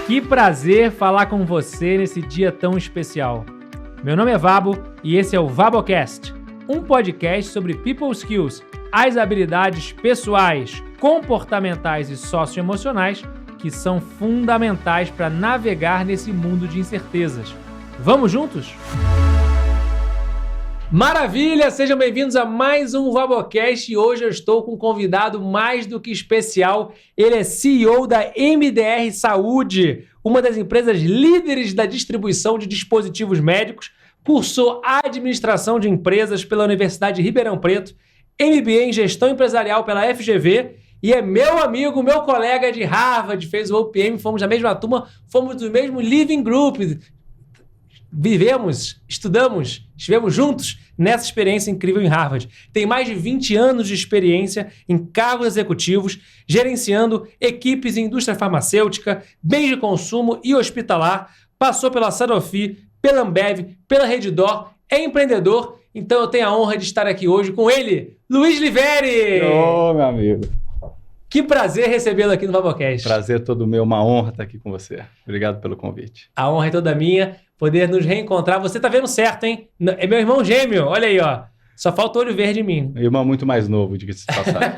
Que prazer falar com você nesse dia tão especial. Meu nome é Vabo e esse é o VaboCast, um podcast sobre people skills, as habilidades pessoais, comportamentais e socioemocionais que são fundamentais para navegar nesse mundo de incertezas. Vamos juntos? Maravilha! Sejam bem-vindos a mais um VaboCast e hoje eu estou com um convidado mais do que especial. Ele é CEO da MDR Saúde, uma das empresas líderes da distribuição de dispositivos médicos, cursou Administração de Empresas pela Universidade de Ribeirão Preto, MBA em Gestão Empresarial pela FGV e é meu amigo, meu colega de Harvard, fez o OPM, fomos da mesma turma, fomos do mesmo Living Group. Vivemos, estudamos, estivemos juntos nessa experiência incrível em Harvard. Tem mais de 20 anos de experiência em cargos executivos, gerenciando equipes em indústria farmacêutica, bens de consumo e hospitalar. Passou pela Sanofi, pela Ambev, pela Redditor, é empreendedor. Então eu tenho a honra de estar aqui hoje com ele, Luiz Liveri! Ô, meu amigo! Que prazer recebê-lo aqui no VaboCast. Prazer todo meu, uma honra estar aqui com você. Obrigado pelo convite. A honra é toda minha. Poder nos reencontrar. Você tá vendo certo, hein? É meu irmão gêmeo. Olha aí, ó. Só falta o olho verde em mim. Meu irmão muito mais novo, diga-se de passagem.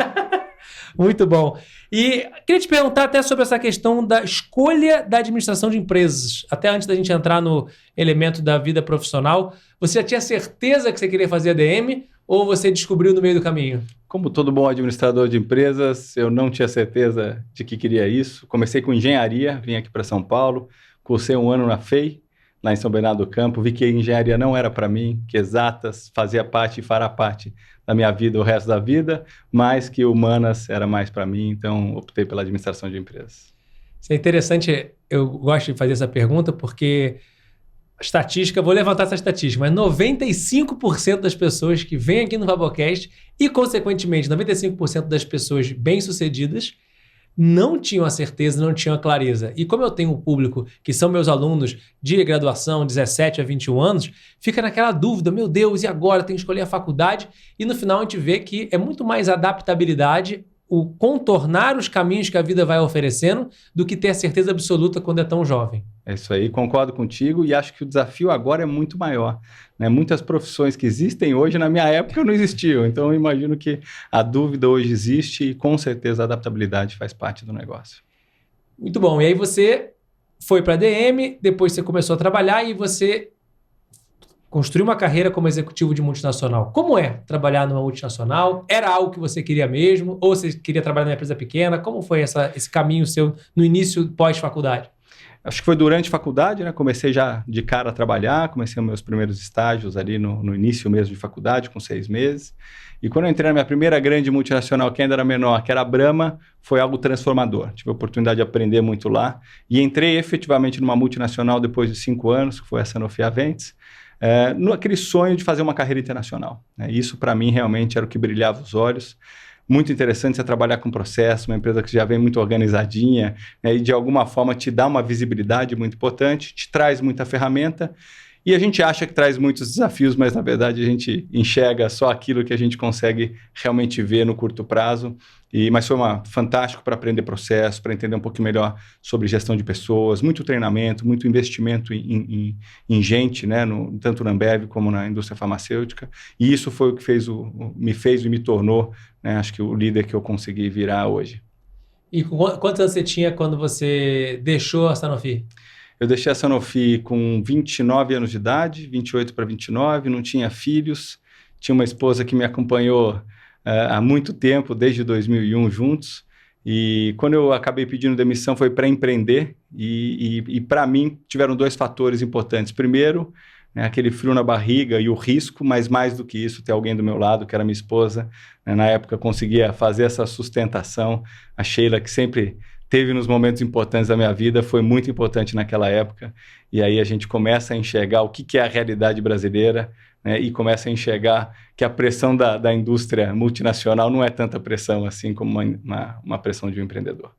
Muito bom. E queria te perguntar até sobre essa questão da escolha da administração de empresas. Até antes da gente entrar no elemento da vida profissional, você já tinha certeza que você queria fazer ADM ou você descobriu no meio do caminho? Como todo bom administrador de empresas, eu não tinha certeza de que queria isso. Comecei com engenharia, vim aqui para São Paulo, cursei um ano na FEI, lá em São Bernardo do Campo, vi que engenharia não era para mim, que exatas fazia parte e fará parte da minha vida o resto da vida, mas que humanas era mais para mim, então optei pela administração de empresas. Isso é interessante, eu gosto de fazer essa pergunta porque a estatística, vou levantar essa estatística, mas 95% das pessoas que vêm aqui no VaboCast e, consequentemente, 95% das pessoas bem-sucedidas não tinham a certeza, não tinham a clareza. E como eu tenho um público que são meus alunos de graduação, 17 a 21 anos, fica naquela dúvida, meu Deus, e agora? Tenho que escolher a faculdade? E no final a gente vê que é muito mais adaptabilidade, o contornar os caminhos que a vida vai oferecendo, do que ter a certeza absoluta quando é tão jovem. É isso aí, concordo contigo e acho que o desafio agora é muito maior, né? Muitas profissões que existem hoje, na minha época, não existiam. Então, eu imagino que a dúvida hoje existe e, com certeza, a adaptabilidade faz parte do negócio. Muito bom. E aí você foi para a DM, depois você começou a trabalhar e você construiu uma carreira como executivo de multinacional. Como é trabalhar numa multinacional? Era algo que você queria mesmo? Ou você queria trabalhar numa empresa pequena? Como foi esse caminho seu no início pós-faculdade? Acho que foi durante a faculdade, né? Comecei já de cara a trabalhar, comecei os meus primeiros estágios ali no início mesmo de faculdade, com 6 meses. E quando eu entrei na minha primeira grande multinacional, que ainda era menor, que era a Brahma, foi algo transformador. Tive a oportunidade de aprender muito lá. E entrei efetivamente numa multinacional depois de 5 anos, que foi a Sanofi Aventis, naquele sonho de fazer uma carreira internacional, né? Isso, para mim, realmente era o que brilhava os olhos. Muito interessante você trabalhar com processo, uma empresa que já vem muito organizadinha, né, e de alguma forma te dá uma visibilidade muito importante, te traz muita ferramenta e a gente acha que traz muitos desafios, mas na verdade a gente enxerga só aquilo que a gente consegue realmente ver no curto prazo. Mas foi fantástico para aprender processo, para entender um pouquinho melhor sobre gestão de pessoas, muito treinamento, muito investimento em gente, né, tanto na Ambev como na indústria farmacêutica. E isso foi o que me fez e me tornou, né, acho que o líder que eu consegui virar hoje. E quantos anos você tinha quando você deixou a Sanofi? Eu deixei a Sanofi com 29 anos de idade, 28 para 29, não tinha filhos, tinha uma esposa que me acompanhou há muito tempo, desde 2001 juntos, e quando eu acabei pedindo demissão foi para empreender e para mim tiveram 2 fatores importantes. Primeiro, né, aquele frio na barriga e o risco, mas mais do que isso, ter alguém do meu lado, que era minha esposa, né, na época conseguia fazer essa sustentação. A Sheila, que sempre teve nos momentos importantes da minha vida, foi muito importante naquela época, e aí a gente começa a enxergar o que é a realidade brasileira, né, e começa a enxergar que a pressão da indústria multinacional não é tanta pressão assim como uma pressão de um empreendedor.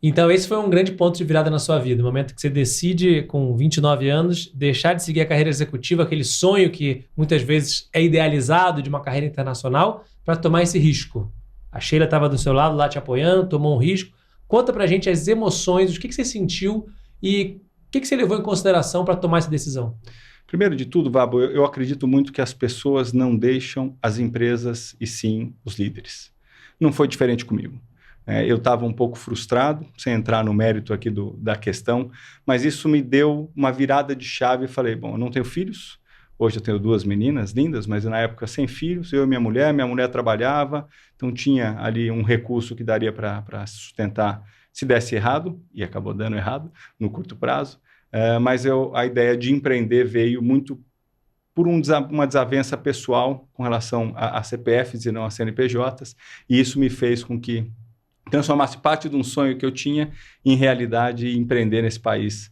Então esse foi um grande ponto de virada na sua vida, o momento que você decide, com 29 anos, deixar de seguir a carreira executiva, aquele sonho que muitas vezes é idealizado de uma carreira internacional, para tomar esse risco. A Sheila estava do seu lado lá te apoiando, tomou um risco. Conta pra gente as emoções, o que você sentiu E o que você levou em consideração para tomar essa decisão? Primeiro de tudo, Vabo, eu acredito muito que as pessoas não deixam as empresas e sim os líderes. Não foi diferente comigo. Eu estava um pouco frustrado, sem entrar no mérito aqui da questão, mas isso me deu uma virada de chave e falei, bom, eu não tenho filhos, hoje eu tenho 2 meninas lindas, mas na época sem filhos, eu e minha mulher trabalhava, então tinha ali um recurso que daria para sustentar se desse errado, e acabou dando errado no curto prazo, mas a ideia de empreender veio muito por uma desavença pessoal com relação a CPFs e não a CNPJs, e isso me fez com que transformasse parte de um sonho que eu tinha em realidade e empreender nesse país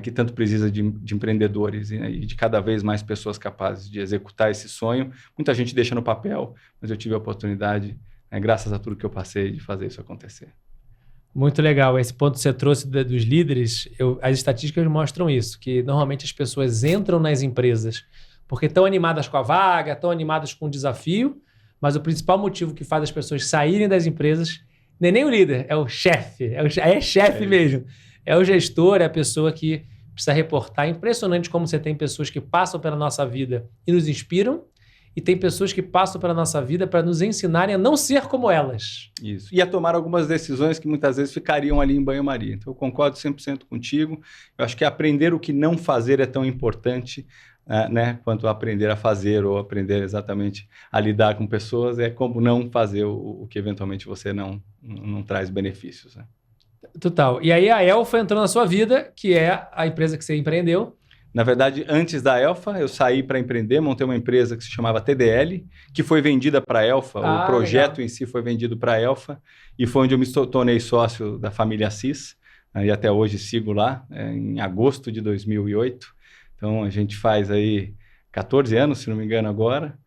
que tanto precisa de empreendedores e de cada vez mais pessoas capazes de executar esse sonho. Muita gente deixa no papel, mas eu tive a oportunidade, graças a tudo que eu passei, de fazer isso acontecer. Muito legal. Esse ponto que você trouxe dos líderes, as estatísticas mostram isso, que normalmente as pessoas entram nas empresas porque estão animadas com a vaga, estão animadas com o desafio, mas o principal motivo que faz as pessoas saírem das empresas não é nem o líder, é o chefe. É chefe mesmo. É o gestor, é a pessoa que precisa reportar. É impressionante como você tem pessoas que passam pela nossa vida e nos inspiram, e tem pessoas que passam pela nossa vida para nos ensinarem a não ser como elas. Isso. E a tomar algumas decisões que muitas vezes ficariam ali em banho-maria. Então, eu concordo 100% contigo. Eu acho que aprender o que não fazer é tão importante, quanto aprender a fazer ou aprender exatamente a lidar com pessoas, é como não fazer o que eventualmente você não traz benefícios. Né? Total. E aí a Elfa entrou na sua vida, que é a empresa que você empreendeu. Na verdade, antes da Elfa, eu saí para empreender, montei uma empresa que se chamava TDL, que foi vendida para a Elfa, o projeto legal. Em si foi vendido para a Elfa, e foi onde eu me tornei sócio da família Assis, e até hoje sigo lá, em agosto de 2008. Então, a gente faz aí 14 anos, se não me engano agora,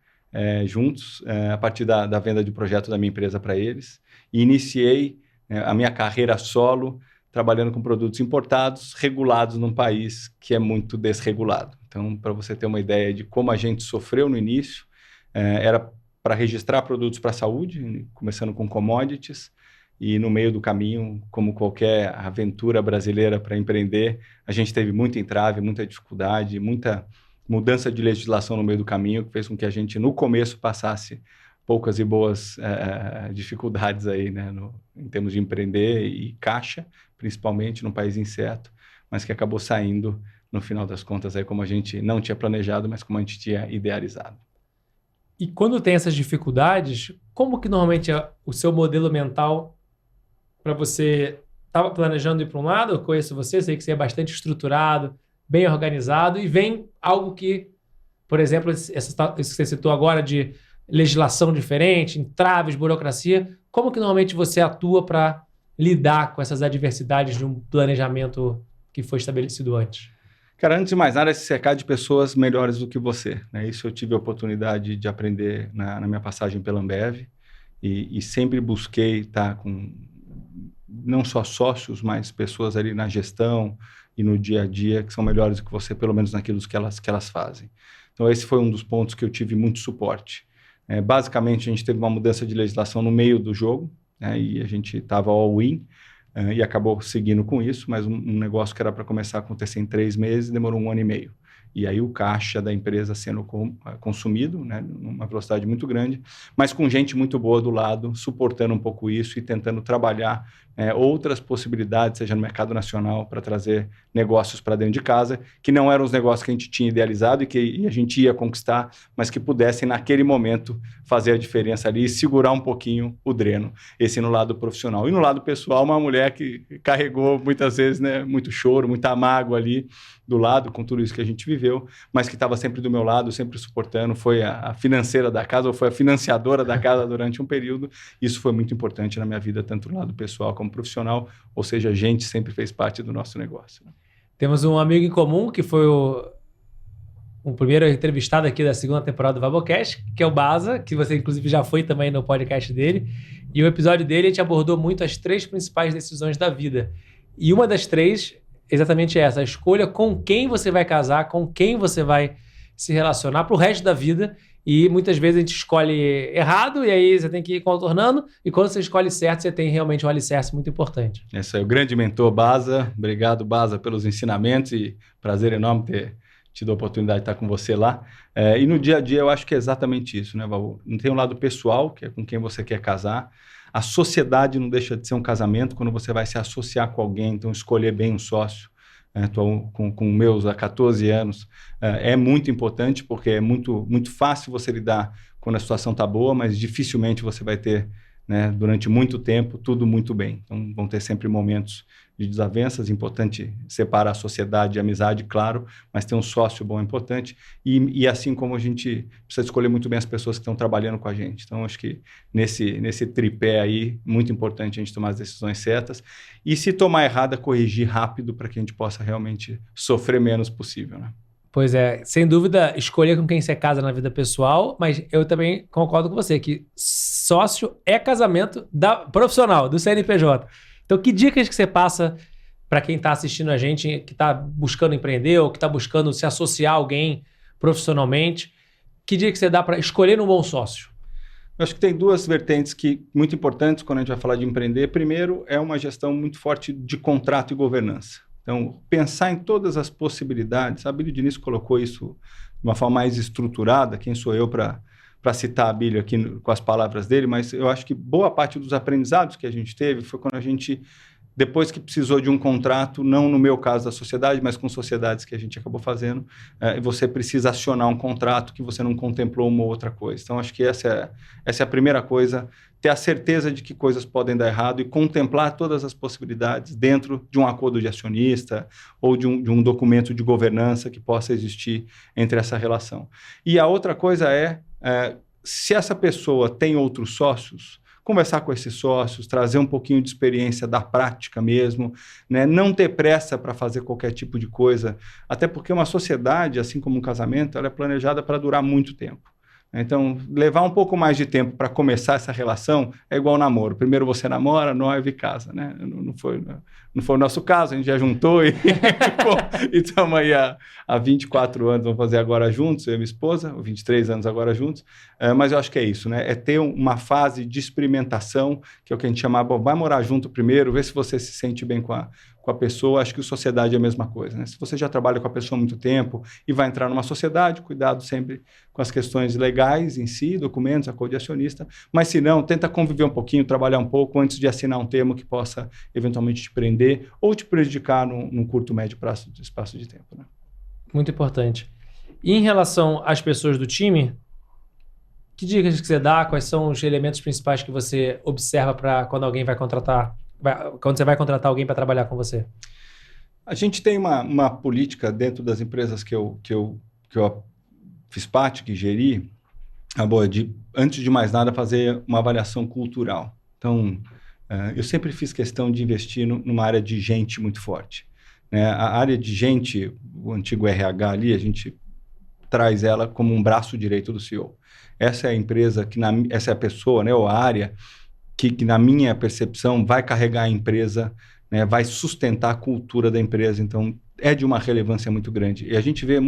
juntos, a partir da venda de projeto da minha empresa para eles, e iniciei a minha carreira solo, trabalhando com produtos importados, regulados num país que é muito desregulado. Então, para você ter uma ideia de como a gente sofreu no início, era para registrar produtos para a saúde, começando com commodities, e no meio do caminho, como qualquer aventura brasileira para empreender, a gente teve muita entrave, muita dificuldade, muita mudança de legislação no meio do caminho, que fez com que a gente, no começo, passasse poucas e boas dificuldades aí, né, em termos de empreender e caixa, principalmente num país incerto, mas que acabou saindo, no final das contas, aí como a gente não tinha planejado, mas como a gente tinha idealizado. E quando tem essas dificuldades, como que normalmente é o seu modelo mental para você... Estava planejando ir para um lado, eu conheço você, sei que você é bastante estruturado, bem organizado, e vem algo que, por exemplo, isso que você citou agora de legislação diferente, entraves, burocracia, como que normalmente você atua para lidar com essas adversidades de um planejamento que foi estabelecido antes? Cara, antes de mais nada, é se cercar de pessoas melhores do que você. Né? Isso eu tive a oportunidade de aprender na minha passagem pela Ambev e sempre busquei estar com não só sócios, mas pessoas ali na gestão e no dia a dia que são melhores do que você, pelo menos naquilo que elas fazem. Então, esse foi um dos pontos que eu tive muito suporte. Basicamente, a gente teve uma mudança de legislação no meio do jogo, né, e a gente estava all-in e acabou seguindo com isso, mas um negócio que era para começar a acontecer em 3 meses demorou 1 ano e meio. E aí o caixa da empresa sendo consumido, né, numa velocidade muito grande, mas com gente muito boa do lado, suportando um pouco isso e tentando trabalhar outras possibilidades, seja no mercado nacional, para trazer negócios para dentro de casa, que não eram os negócios que a gente tinha idealizado e a gente ia conquistar, mas que pudessem, naquele momento, fazer a diferença ali e segurar um pouquinho o dreno. Esse no lado profissional. E no lado pessoal, uma mulher que carregou muitas vezes, né, muito choro, muita mágoa ali do lado, com tudo isso que a gente viveu, mas que estava sempre do meu lado, sempre suportando, foi a financeira da casa, ou foi a financiadora da casa durante um período. Isso foi muito importante na minha vida, tanto no lado pessoal como profissional, ou seja, a gente sempre fez parte do nosso negócio. Né? Temos um amigo em comum, que foi o primeiro entrevistado aqui da 2ª temporada do Vabocast, que é o Baza, que você inclusive já foi também no podcast dele, e o episódio dele a gente abordou muito as 3 principais decisões da vida. E uma das 3... exatamente essa, a escolha com quem você vai casar, com quem você vai se relacionar para o resto da vida. E muitas vezes a gente escolhe errado e aí você tem que ir contornando. E quando você escolhe certo, você tem realmente um alicerce muito importante. Esse é o grande mentor Baza. Obrigado, Baza, pelos ensinamentos e prazer enorme ter tido a oportunidade de estar com você lá. E no dia a dia eu acho que é exatamente isso, né, Valu? Não tem um lado pessoal, que é com quem você quer casar. A sociedade não deixa de ser um casamento quando você vai se associar com alguém, então escolher bem um sócio. Estou com meus há 14 anos. É muito importante porque é muito fácil você lidar quando a situação está boa, mas dificilmente você vai ter, né, durante muito tempo, tudo muito bem. Então vão ter sempre momentos de desavenças. Importante separar a sociedade e a amizade, claro, mas ter um sócio bom é importante. E assim como a gente precisa escolher muito bem as pessoas que estão trabalhando com a gente. Então acho que nesse tripé aí, muito importante a gente tomar as decisões certas. E se tomar errada, corrigir rápido para que a gente possa realmente sofrer menos possível, né? Pois é, sem dúvida, escolher com quem você casa na vida pessoal, mas eu também concordo com você que sócio é casamento profissional, do CNPJ. Então, que dicas que você passa para quem está assistindo a gente, que está buscando empreender ou que está buscando se associar a alguém profissionalmente? Que dica que você dá para escolher um bom sócio? Eu acho que tem duas vertentes muito importantes quando a gente vai falar de empreender. Primeiro, é uma gestão muito forte de contrato e governança. Então, pensar em todas as possibilidades. A Abílio Diniz colocou isso de uma forma mais estruturada. Quem sou eu para citar a Abílio aqui com as palavras dele? Mas eu acho que boa parte dos aprendizados que a gente teve foi quando a gente, depois que precisou de um contrato, não no meu caso da sociedade, mas com sociedades que a gente acabou fazendo, você precisa acionar um contrato que você não contemplou uma ou outra coisa. Então, acho que essa é a primeira coisa, ter a certeza de que coisas podem dar errado e contemplar todas as possibilidades dentro de um acordo de acionista ou de um documento de governança que possa existir entre essa relação. E a outra coisa se essa pessoa tem outros sócios, conversar com esses sócios, trazer um pouquinho de experiência da prática mesmo, né? Não ter pressa para fazer qualquer tipo de coisa, até porque uma sociedade, assim como um casamento, ela é planejada para durar muito tempo. Então, levar um pouco mais de tempo para começar essa relação é igual namoro. Primeiro você namora, noiva e casa, né? Não foi o nosso caso, a gente já juntou e estamos aí há 24 anos, vamos fazer agora juntos, eu e minha esposa, 23 anos agora juntos. Mas eu acho que é isso, né? É ter uma fase de experimentação, que é o que a gente chama, vai morar junto primeiro, ver se você se sente bem com a pessoa. Acho que a sociedade é a mesma coisa, né? Se você já trabalha com a pessoa há muito tempo e vai entrar numa sociedade, cuidado sempre com as questões legais em si, documentos, acordo de acionista, mas se não, tenta conviver um pouquinho, trabalhar um pouco antes de assinar um termo que possa eventualmente te prender ou te prejudicar num curto, médio prazo de espaço de tempo, né? Muito importante. E em relação às pessoas do time, que dicas que você dá? Quais são os elementos principais que você observa para quando alguém vai contratar, quando você vai contratar alguém para trabalhar com você? A gente tem uma política dentro das empresas que eu fiz parte, que geri, antes de mais nada, fazer uma avaliação cultural. Então, eu sempre fiz questão de investir numa área de gente muito forte, né? A área de gente, o antigo RH ali, a gente traz ela como um braço direito do CEO. Essa é a empresa, essa é a pessoa, né, ou a área que, na minha percepção, vai carregar a empresa, né, vai sustentar a cultura da empresa. Então, é de uma relevância muito grande. E a gente vê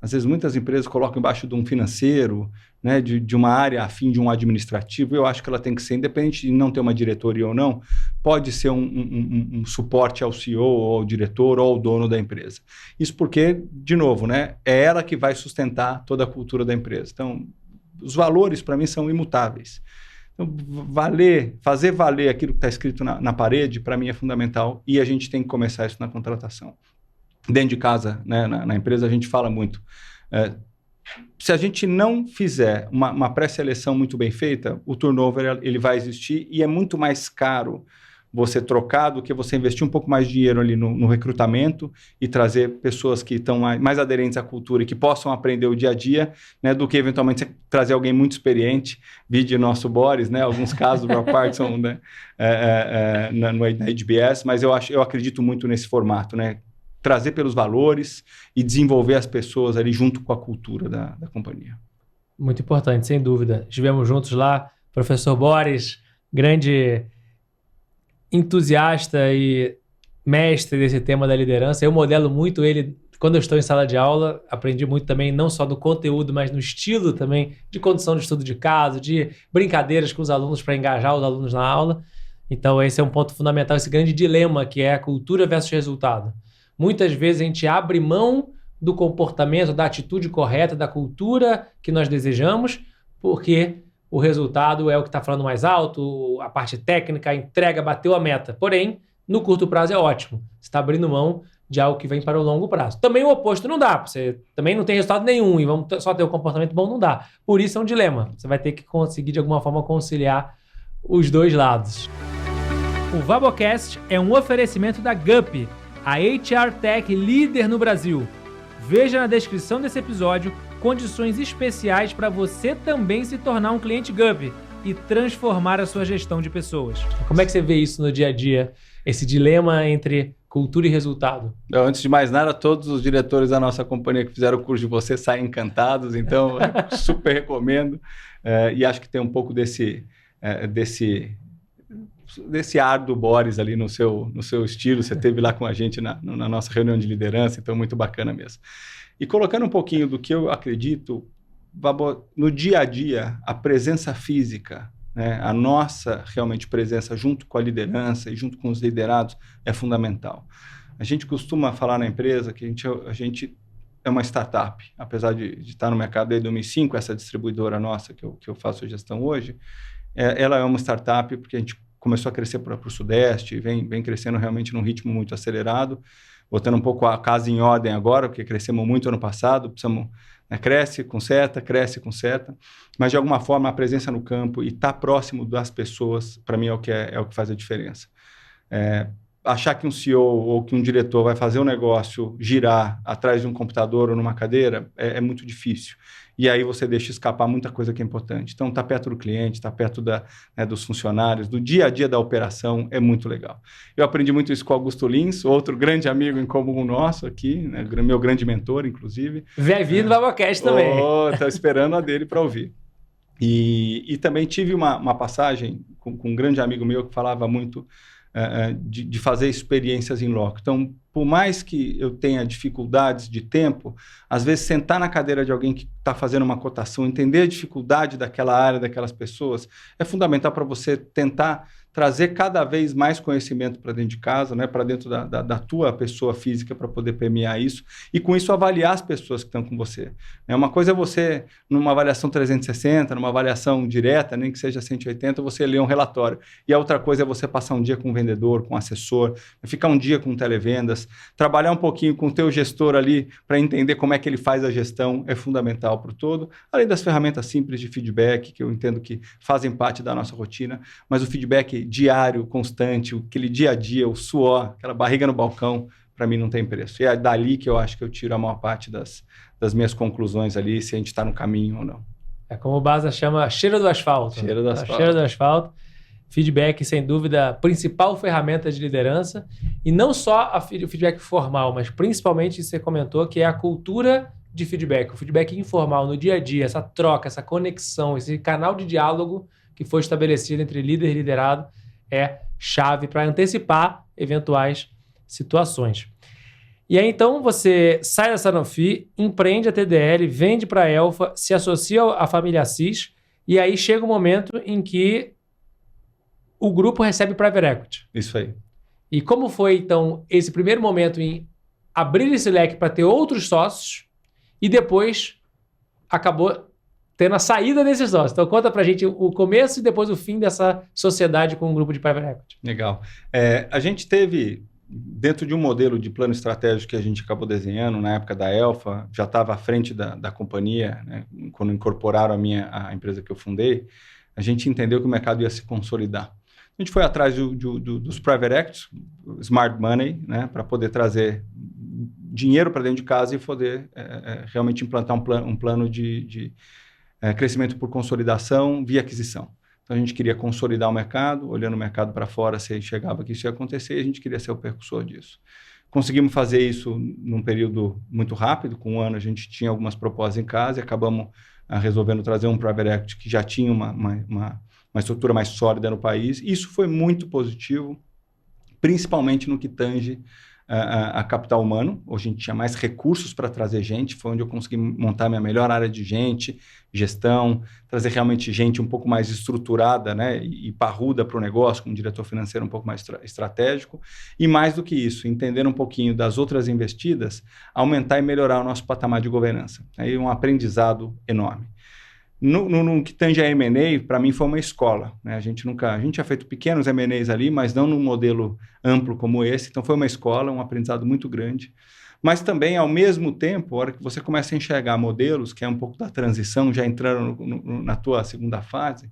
às vezes muitas empresas colocam embaixo de um financeiro, né, de uma área afim de um administrativo. Eu acho que ela tem que ser, independente de não ter uma diretoria ou não, pode ser um suporte ao CEO, ou ao diretor, ou ao dono da empresa. Isso porque, de novo, né, é ela que vai sustentar toda a cultura da empresa. Então, os valores, para mim, são imutáveis. Então, fazer valer aquilo que está escrito na parede, para mim, é fundamental, e a gente tem que começar isso na contratação. Dentro de casa, né, na empresa, a gente fala muito. Se a gente não fizer uma pré-seleção muito bem feita, o turnover ele vai existir e é muito mais caro você trocar do que você investir um pouco mais de dinheiro ali no recrutamento e trazer pessoas que estão mais aderentes à cultura e que possam aprender o dia a dia, né, do que eventualmente trazer alguém muito experiente, vide nosso Boris, né, alguns casos do Rob Parkinson, né, na HBS, mas eu acredito muito nesse formato, né, trazer pelos valores e desenvolver as pessoas ali junto com a cultura da companhia. Muito importante, sem dúvida. Estivemos juntos lá, professor Boris, grande entusiasta e mestre desse tema da liderança. Eu modelo muito ele Quando eu estou em sala de aula, aprendi muito também, não só no conteúdo, mas no estilo também, de condução de estudo de caso, de brincadeiras com os alunos para engajar os alunos na aula. Então, esse é um ponto fundamental, esse grande dilema que é a cultura versus resultado. Muitas vezes a gente abre mão do comportamento, da atitude correta, da cultura que nós desejamos, porque o resultado é o que está falando mais alto, a parte técnica, a entrega, bateu a meta. Porém, no curto prazo é ótimo. Você está abrindo mão de algo que vem para o longo prazo. Também o oposto não dá. Você também não tem resultado nenhum e vamos só ter um comportamento bom, não dá. Por isso é um dilema. Você vai ter que conseguir, de alguma forma, conciliar os dois lados. O Vabocast é um oferecimento da GUP, a HR Tech líder no Brasil. Veja na descrição desse episódio condições especiais para você também se tornar um cliente GUP e transformar a sua gestão de pessoas. Como é que você vê isso no dia a dia? Esse dilema entre cultura e resultado? Antes de mais nada, todos os diretores da nossa companhia que fizeram o curso de você saem encantados, então super recomendo. E acho que tem um pouco desse ar do Boris ali no seu estilo. Você esteve lá com a gente na nossa reunião de liderança, então muito bacana mesmo. E colocando um pouquinho do que eu acredito, no dia a dia, a presença física, né, a nossa realmente presença junto com a liderança e junto com os liderados é fundamental. A gente costuma falar na empresa que a gente é uma startup, apesar de estar no mercado desde 2005, essa distribuidora nossa que eu faço gestão hoje, ela é uma startup porque a gente começou a crescer para o Sudeste, vem crescendo realmente num ritmo muito acelerado, botando um pouco a casa em ordem agora, porque crescemos muito ano passado, precisamos, né, cresce, conserta, mas de alguma forma a presença no campo e estar próximo das pessoas, para mim é o que faz a diferença. Achar que um CEO ou que um diretor vai fazer um negócio girar atrás de um computador ou numa cadeira é muito difícil. E aí você deixa escapar muita coisa que é importante. Então, estar perto do cliente, estar perto dos funcionários, do dia a dia da operação é muito legal. Eu aprendi muito isso com o Augusto Lins, outro grande amigo em comum nosso aqui, né, meu grande mentor, inclusive. Vai vir no Vabocast também. Estou esperando a dele para ouvir. E também tive uma passagem com um grande amigo meu que falava muito de fazer experiências em loco. Então, por mais que eu tenha dificuldades de tempo, às vezes sentar na cadeira de alguém que está fazendo uma cotação, entender a dificuldade daquela área, daquelas pessoas, é fundamental para você tentar trazer cada vez mais conhecimento para dentro de casa, né, para dentro da tua pessoa física, para poder permear isso, e com isso avaliar as pessoas que estão com você. Uma coisa é você, numa avaliação 360, numa avaliação direta, nem que seja 180, você lê um relatório. E a outra coisa é você passar um dia com um vendedor, com um assessor, ficar um dia com televendas, trabalhar um pouquinho com o teu gestor ali para entender como é que ele faz a gestão, é fundamental para o todo. Além das ferramentas simples de feedback, que eu entendo que fazem parte da nossa rotina, mas o feedback diário, constante, aquele dia a dia, o suor, aquela barriga no balcão, para mim não tem preço. E é dali que eu acho que eu tiro a maior parte das minhas conclusões ali, se a gente está no caminho ou não. É como o Baza chama cheiro do asfalto. Cheiro do asfalto. Cheiro do asfalto. Feedback, sem dúvida, a principal ferramenta de liderança. E não só o feedback formal, mas principalmente, você comentou, que é a cultura de feedback. O feedback informal no dia a dia, essa troca, essa conexão, esse canal de diálogo que foi estabelecido entre líder e liderado é chave para antecipar eventuais situações. E aí, então, você sai da Sanofi, empreende a TDL, vende para a Elfa, se associa à família Assis, e aí chega um momento em que o grupo recebe private equity. Isso aí. E como foi, então, esse primeiro momento em abrir esse leque para ter outros sócios e depois acabou tendo a saída desses sócios? Então, conta pra gente o começo e depois o fim dessa sociedade com um grupo de private equity. Legal. A gente teve, dentro de um modelo de plano estratégico que a gente acabou desenhando na época da Elfa, já estava à frente da companhia, né, quando incorporaram a empresa que eu fundei, a gente entendeu que o mercado ia se consolidar. A gente foi atrás dos private equities, smart money, né, para poder trazer dinheiro para dentro de casa e poder realmente implantar um plano de crescimento por consolidação via aquisição. Então, a gente queria consolidar o mercado, olhando o mercado para fora, se enxergava que isso ia acontecer, e a gente queria ser o percussor disso. Conseguimos fazer isso num período muito rápido, com um ano a gente tinha algumas propostas em casa e acabamos resolvendo trazer um private equity que já tinha uma estrutura mais sólida no país. Isso foi muito positivo, principalmente no que tange a capital humano. Hoje a gente tinha mais recursos para trazer gente, foi onde eu consegui montar minha melhor área de gente, gestão, trazer realmente gente um pouco mais estruturada, né, e parruda para o negócio, com um diretor financeiro um pouco mais estratégico, e mais do que isso, entender um pouquinho das outras investidas, aumentar e melhorar o nosso patamar de governança. Aí um aprendizado enorme. No que tange a M&A, para mim foi uma escola, né? A gente tinha feito pequenos M&As ali, mas não num modelo amplo como esse, então foi uma escola, um aprendizado muito grande. Mas também, ao mesmo tempo, a hora que você começa a enxergar modelos, que é um pouco da transição, já entrando na tua segunda fase,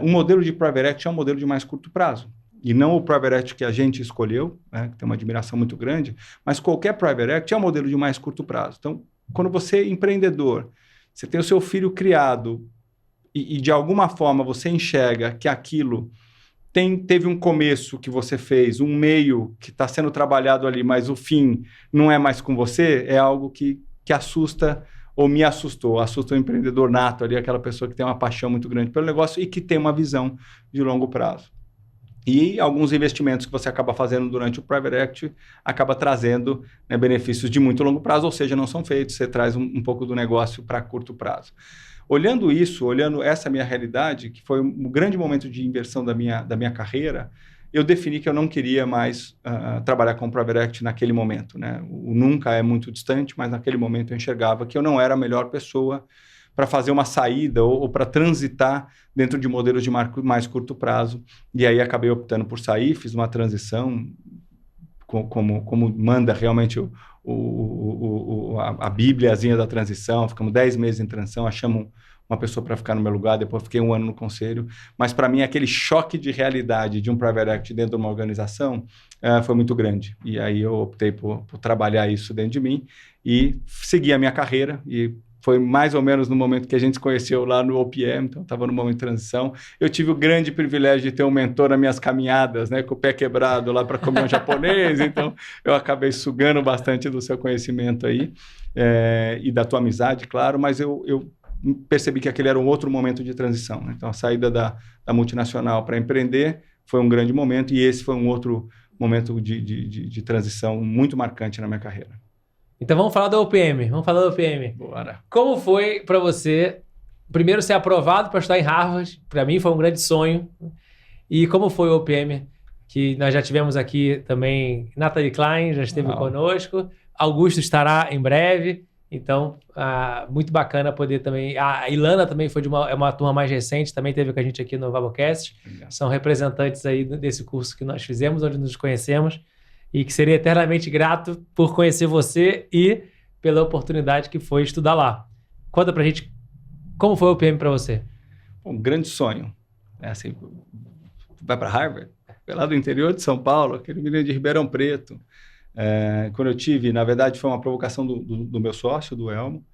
um modelo de private equity é um modelo de mais curto prazo. E não o private equity que a gente escolheu, né, que tem uma admiração muito grande, mas qualquer private equity é um modelo de mais curto prazo. Então, quando você é empreendedor, você tem o seu filho criado e de alguma forma você enxerga que aquilo teve um começo que você fez, um meio que está sendo trabalhado ali, mas o fim não é mais com você, é algo que assusta ou me assustou. Assusta o empreendedor nato ali, aquela pessoa que tem uma paixão muito grande pelo negócio e que tem uma visão de longo prazo. E alguns investimentos que você acaba fazendo durante o private equity acaba trazendo, né, benefícios de muito longo prazo, ou seja, não são feitos, você traz um pouco do negócio para curto prazo. Olhando essa minha realidade, que foi um grande momento de inversão da minha carreira, eu defini que eu não queria mais trabalhar com private equity naquele momento, né? O nunca é muito distante, mas naquele momento eu enxergava que eu não era a melhor pessoa para fazer uma saída ou para transitar dentro de modelos de mais curto prazo. E aí acabei optando por sair, fiz uma transição como manda realmente a bíbliazinha da transição. Ficamos 10 meses em transição, achamos uma pessoa para ficar no meu lugar, depois fiquei 1 ano no conselho. Mas para mim aquele choque de realidade de um private equity dentro de uma organização foi muito grande. E aí eu optei por trabalhar isso dentro de mim e seguir a minha carreira. E foi mais ou menos no momento que a gente se conheceu lá no OPM, então estava no momento de transição. Eu tive o grande privilégio de ter um mentor nas minhas caminhadas, né, com o pé quebrado lá para comer um japonês, então eu acabei sugando bastante do seu conhecimento aí, e da tua amizade, claro, mas eu percebi que aquele era um outro momento de transição, né? Então a saída da multinacional para empreender foi um grande momento e esse foi um outro momento de transição muito marcante na minha carreira. Então vamos falar da OPM. Bora. Como foi para você, primeiro, ser aprovado para estudar em Harvard? Para mim foi um grande sonho. E como foi o OPM? Que nós já tivemos aqui também, Nathalie Klein já esteve conosco, Augusto estará em breve. Então, muito bacana poder também... A Ilana também foi é uma turma mais recente, também esteve com a gente aqui no Vabocast. São representantes aí desse curso que nós fizemos, onde nos conhecemos. E que seria eternamente grato por conhecer você e pela oportunidade que foi estudar lá. Conta pra gente como foi o OPM para você. Um grande sonho. Assim, vai para Harvard, foi lá do interior de São Paulo, aquele menino de Ribeirão Preto. Quando eu tive, na verdade, foi uma provocação do meu sócio, do Elmo.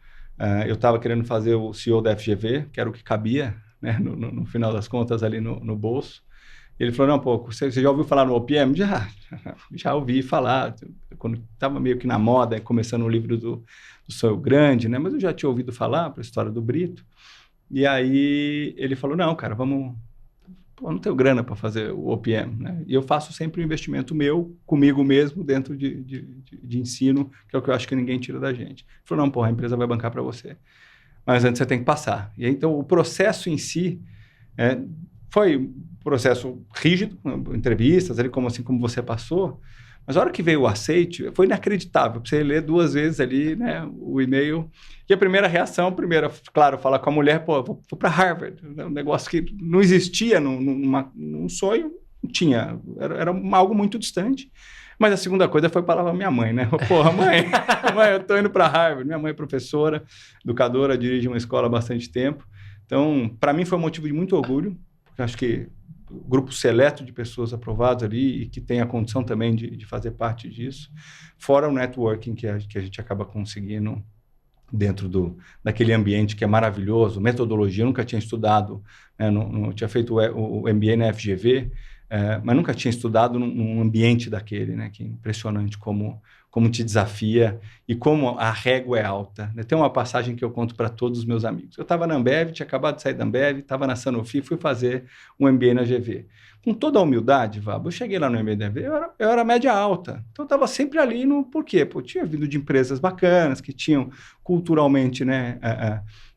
Eu estava querendo fazer o CEO da FGV, que era o que cabia, né, no final das contas, ali no bolso. Ele falou, não, pô, você já ouviu falar no OPM? Já ouvi falar, quando estava meio que na moda, começando o livro do Sonho Grande, né? Mas eu já tinha ouvido falar para a história do Brito. E aí ele falou, não, cara, vamos... Pô, não tenho grana para fazer o OPM, né? E eu faço sempre um investimento meu, comigo mesmo, dentro de ensino, que é o que eu acho que ninguém tira da gente. Ele falou, não, pô, a empresa vai bancar para você. Mas antes você tem que passar. E aí, então, o processo em si... foi um processo rígido, entrevistas, ali como você passou, mas a hora que veio o aceite, foi inacreditável, para você ler 2 vezes ali, né, o e-mail, e a primeira reação, claro, falar com a mulher, pô, vou para Harvard, um negócio que não existia num sonho, não tinha, era algo muito distante, mas a segunda coisa foi falar para minha mãe, né, porra, mãe, eu tô indo para Harvard, minha mãe é professora, educadora, dirige uma escola há bastante tempo, então, para mim foi um motivo de muito orgulho, porque acho que o grupo seleto de pessoas aprovadas ali e que tem a condição também de fazer parte disso, fora o networking que a gente acaba conseguindo dentro daquele ambiente que é maravilhoso, metodologia, eu nunca tinha estudado, né, não tinha feito o MBA na FGV, mas nunca tinha estudado num ambiente daquele, né, que é impressionante como te desafia e como a régua é alta, né? Tem uma passagem que eu conto para todos os meus amigos. Eu estava na Ambev, tinha acabado de sair da Ambev, estava na Sanofi, fui fazer um MBA na GV. com toda a humildade, Vabo, eu cheguei lá no MDV, eu era média alta. Então, eu estava sempre ali no porquê. Pô, eu tinha vindo de empresas bacanas, que tinham culturalmente, né,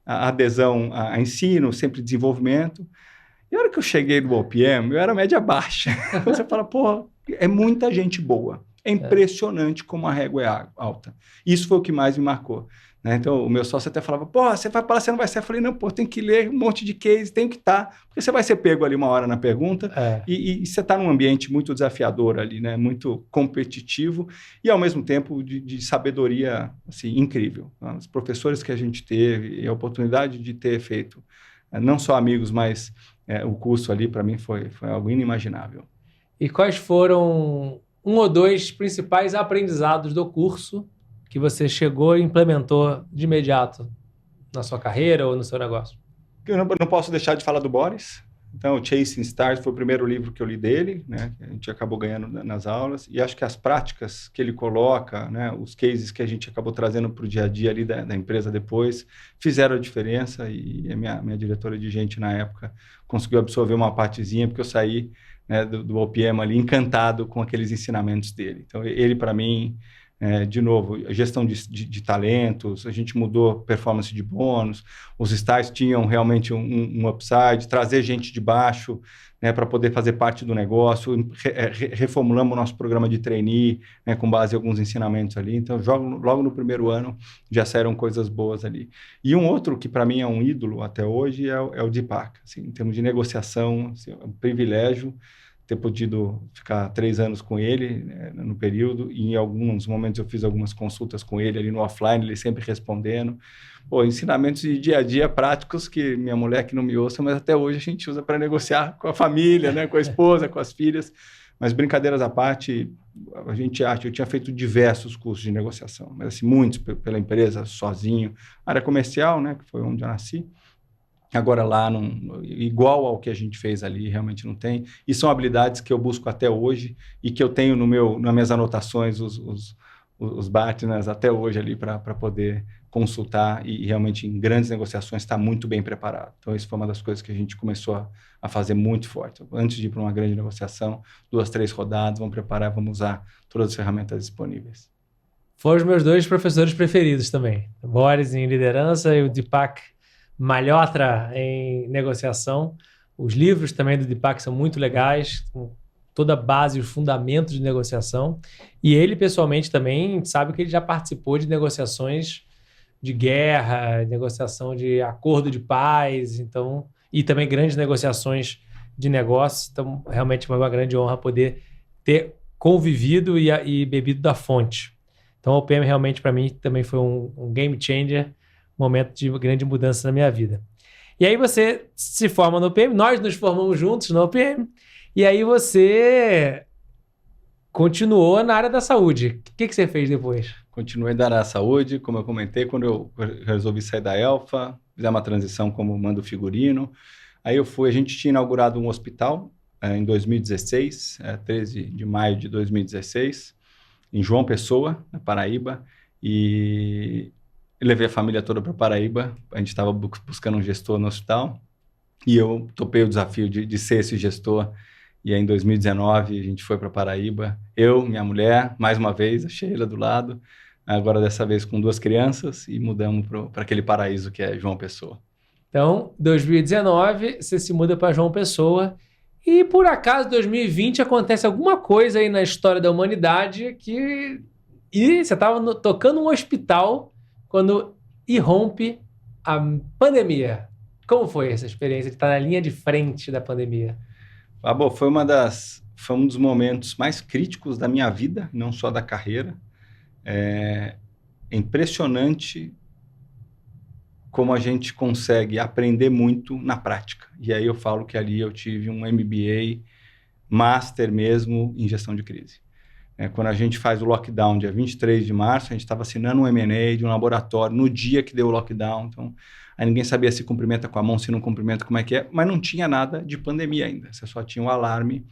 a adesão a ensino, sempre desenvolvimento. E a hora que eu cheguei no OPM, eu era média baixa. Você fala, pô, é muita gente boa. É impressionante como a régua é alta. Isso foi o que mais me marcou. Né? Então, o meu sócio até falava, pô, você vai para lá, você não vai ser. Eu falei, não, pô, tem que ler um monte de case, tem que estar. Porque você vai ser pego ali uma hora na pergunta e você está num ambiente muito desafiador ali, né? Muito competitivo e, ao mesmo tempo, de sabedoria assim, incrível. Os professores que a gente teve e a oportunidade de ter feito não só amigos, mas o curso ali, para mim, foi algo inimaginável. E quais foram um ou dois principais aprendizados do curso que você chegou e implementou de imediato na sua carreira ou no seu negócio? Eu não posso deixar de falar do Boris. Então, o Chasing Stars foi o primeiro livro que eu li dele, né? A gente acabou ganhando nas aulas. E acho que as práticas que ele coloca, né? Os cases que a gente acabou trazendo para o dia a dia ali da empresa depois, fizeram a diferença. E a minha diretora de gente na época conseguiu absorver uma partezinha, porque eu saí, né, do OPM ali encantado com aqueles ensinamentos dele. Então, ele, para mim... de novo, a gestão de talentos, a gente mudou performance de bônus, os estágios tinham realmente um upside, trazer gente de baixo, né, para poder fazer parte do negócio, reformulamos o nosso programa de trainee, né, com base em alguns ensinamentos ali, então logo no primeiro ano já saíram coisas boas ali. E um outro que para mim é um ídolo até hoje é o Deepak, assim, em termos de negociação, assim, é um privilégio ter podido ficar 3 anos com ele, né, no período, e em alguns momentos eu fiz algumas consultas com ele ali no offline, ele sempre respondendo. Pô, ensinamentos de dia a dia práticos que minha mulher que não me ouça, mas até hoje a gente usa para negociar com a família, né, com a esposa, com as filhas. Mas brincadeiras à parte, a gente acha, eu tinha feito diversos cursos de negociação, mas assim, muitos pela empresa, sozinho. Área comercial, né, que foi onde eu nasci. Agora lá, igual ao que a gente fez ali, realmente não tem. E são habilidades que eu busco até hoje e que eu tenho nas minhas anotações, os partners até hoje ali para poder consultar e realmente em grandes negociações estar muito bem preparado. Então, isso foi uma das coisas que a gente começou a fazer muito forte. Antes de ir para uma grande negociação, 2, 3 rodadas, vamos preparar, vamos usar todas as ferramentas disponíveis. Foram os meus 2 professores preferidos também. O Boris em liderança e o Deepak Malhotra em negociação. Os livros também do Deepak são muito legais, com toda a base, os fundamentos de negociação. E ele, pessoalmente, também sabe que ele já participou de negociações de guerra, negociação de acordo de paz, então, e também grandes negociações de negócios. Então, realmente foi uma grande honra poder ter convivido e bebido da fonte. Então, o OPM realmente, para mim, também foi um game changer, momento de grande mudança na minha vida. E aí você se forma no OPM, nós nos formamos juntos no OPM, e aí você continuou na área da saúde. O que você fez depois? Continuei na área da saúde, como eu comentei, quando eu resolvi sair da Elfa, fizer uma transição como mando figurino. Aí a gente tinha inaugurado um hospital em 2016, 13 de maio de 2016, em João Pessoa, na Paraíba, e levei a família toda para Paraíba. A gente estava buscando um gestor no hospital e eu topei o desafio de ser esse gestor. E aí, em 2019, a gente foi para Paraíba. Eu, minha mulher, mais uma vez, a Sheila do lado. Agora, dessa vez, com 2 crianças e mudamos para aquele paraíso que é João Pessoa. Então, 2019, você se muda para João Pessoa. E, por acaso, 2020, acontece alguma coisa aí na história da humanidade que... E você estava tocando um hospital quando irrompe a pandemia. Como foi essa experiência de estar na linha de frente da pandemia? Bom, foi um dos momentos mais críticos da minha vida, não só da carreira. É impressionante como a gente consegue aprender muito na prática. E aí eu falo que ali eu tive um MBA, Master mesmo, em gestão de crise. Quando a gente faz o lockdown, dia 23 de março, a gente estava assinando um M&A de um laboratório no dia que deu o lockdown. Então, aí ninguém sabia se cumprimenta com a mão, se não cumprimenta, como é que é. Mas não tinha nada de pandemia ainda. Você só tinha um alarme.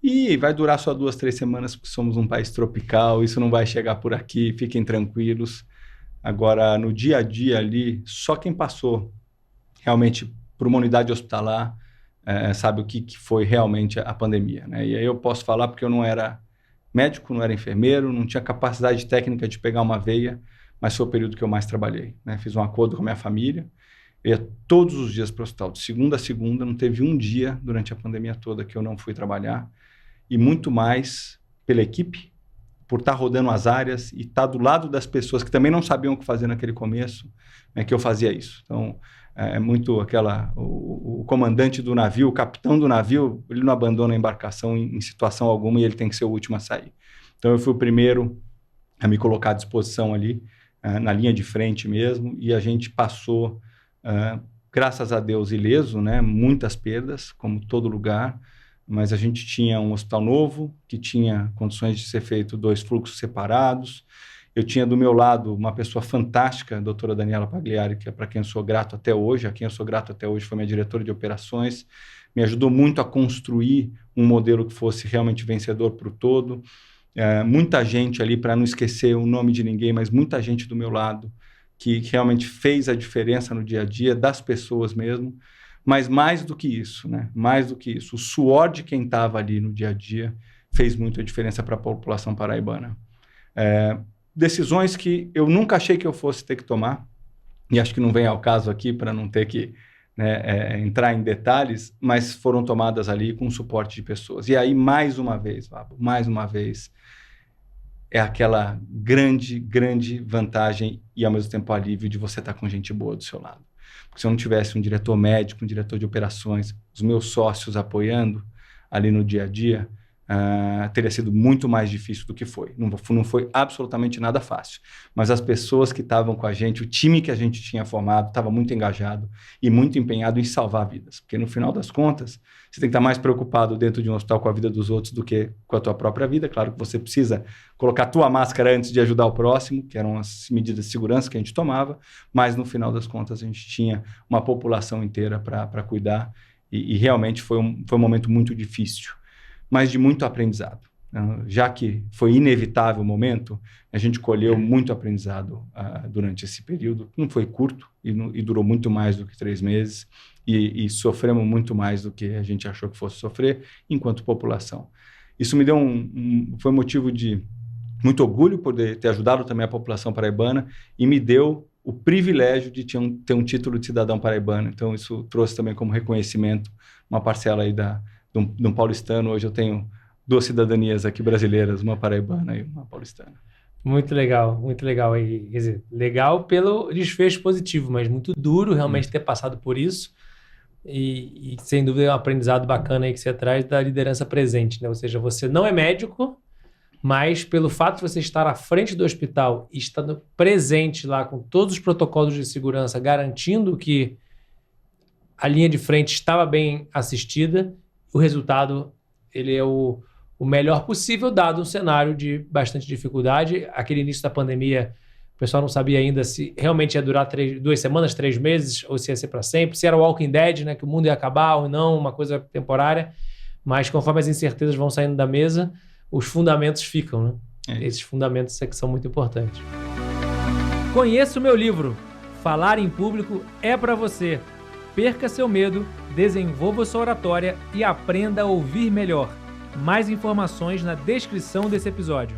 E vai durar só 2, 3 semanas, porque somos um país tropical. Isso não vai chegar por aqui, fiquem tranquilos. Agora, no dia a dia ali, só quem passou realmente por uma unidade hospitalar sabe o que foi realmente a pandemia, né? E aí eu posso falar porque eu não era médico, não era enfermeiro, não tinha capacidade técnica de pegar uma veia, mas foi o período que eu mais trabalhei, né? Fiz um acordo com a minha família, eu ia todos os dias para o hospital, de segunda a segunda, não teve um dia durante a pandemia toda que eu não fui trabalhar, e muito mais pela equipe, por estar rodando as áreas e estar do lado das pessoas que também não sabiam o que fazer naquele começo, né, que eu fazia isso. Então, é muito o comandante do navio, o capitão do navio, ele não abandona a embarcação em situação alguma e ele tem que ser o último a sair. Então, eu fui o primeiro a me colocar à disposição ali, na linha de frente mesmo, e a gente passou, graças a Deus, ileso, né? Muitas perdas, como todo lugar, mas a gente tinha um hospital novo, que tinha condições de ser feito 2 fluxos separados. Eu tinha do meu lado uma pessoa fantástica, a doutora Daniela Pagliari, que é para quem eu sou grato até hoje. A quem eu sou grato até hoje foi minha diretora de operações. Me ajudou muito a construir um modelo que fosse realmente vencedor para o todo. Muita gente ali, para não esquecer o nome de ninguém, mas muita gente do meu lado que realmente fez a diferença no dia a dia, das pessoas mesmo. Mas mais do que isso, né? Mais do que isso, o suor de quem estava ali no dia a dia fez muita diferença para a população paraibana. Decisões que eu nunca achei que eu fosse ter que tomar, e acho que não vem ao caso aqui para não ter que, né, entrar em detalhes, mas foram tomadas ali com suporte de pessoas. E aí, mais uma vez, é aquela grande, grande vantagem e, ao mesmo tempo, alívio de você estar com gente boa do seu lado. Porque se eu não tivesse um diretor médico, um diretor de operações, os meus sócios apoiando ali no dia a dia, teria sido muito mais difícil do que foi. Não foi absolutamente nada fácil. Mas as pessoas que estavam com a gente, o time que a gente tinha formado, estava muito engajado e muito empenhado em salvar vidas. Porque, no final das contas, você tem que estar mais preocupado dentro de um hospital com a vida dos outros do que com a tua própria vida. Claro que você precisa colocar a tua máscara antes de ajudar o próximo, que eram as medidas de segurança que a gente tomava, mas, no final das contas, a gente tinha uma população inteira para cuidar e realmente foi um momento muito difícil, mas de muito aprendizado. Já que foi inevitável o momento, a gente colheu muito aprendizado durante esse período. Não foi curto e durou muito mais do que 3 meses e sofremos muito mais do que a gente achou que fosse sofrer enquanto população. Isso me deu foi motivo de muito orgulho poder ter ajudado também a população paraibana e me deu o privilégio de ter um título de cidadão paraibano. Então, isso trouxe também como reconhecimento uma parcela aí de um paulistano. Hoje eu tenho 2 cidadanias aqui brasileiras, uma paraibana e uma paulistana. Muito legal, muito legal. E, quer dizer, legal pelo desfecho positivo, mas muito duro realmente ter passado por isso. E sem dúvida é um aprendizado bacana aí que você traz da liderança presente, né? Ou seja, você não é médico, mas pelo fato de você estar à frente do hospital e estando presente lá com todos os protocolos de segurança, garantindo que a linha de frente estava bem assistida, o resultado ele é o melhor possível, dado um cenário de bastante dificuldade. Aquele início da pandemia, o pessoal não sabia ainda se realmente ia durar 2 semanas, 3 meses, ou se ia ser para sempre, se era o Walking Dead, né, que o mundo ia acabar ou não, uma coisa temporária. Mas conforme as incertezas vão saindo da mesa, os fundamentos ficam, né? Esses fundamentos é que são muito importantes. Conheça o meu livro, Falar em Público é para você. Perca seu medo, desenvolva sua oratória e aprenda a ouvir melhor. Mais informações na descrição desse episódio.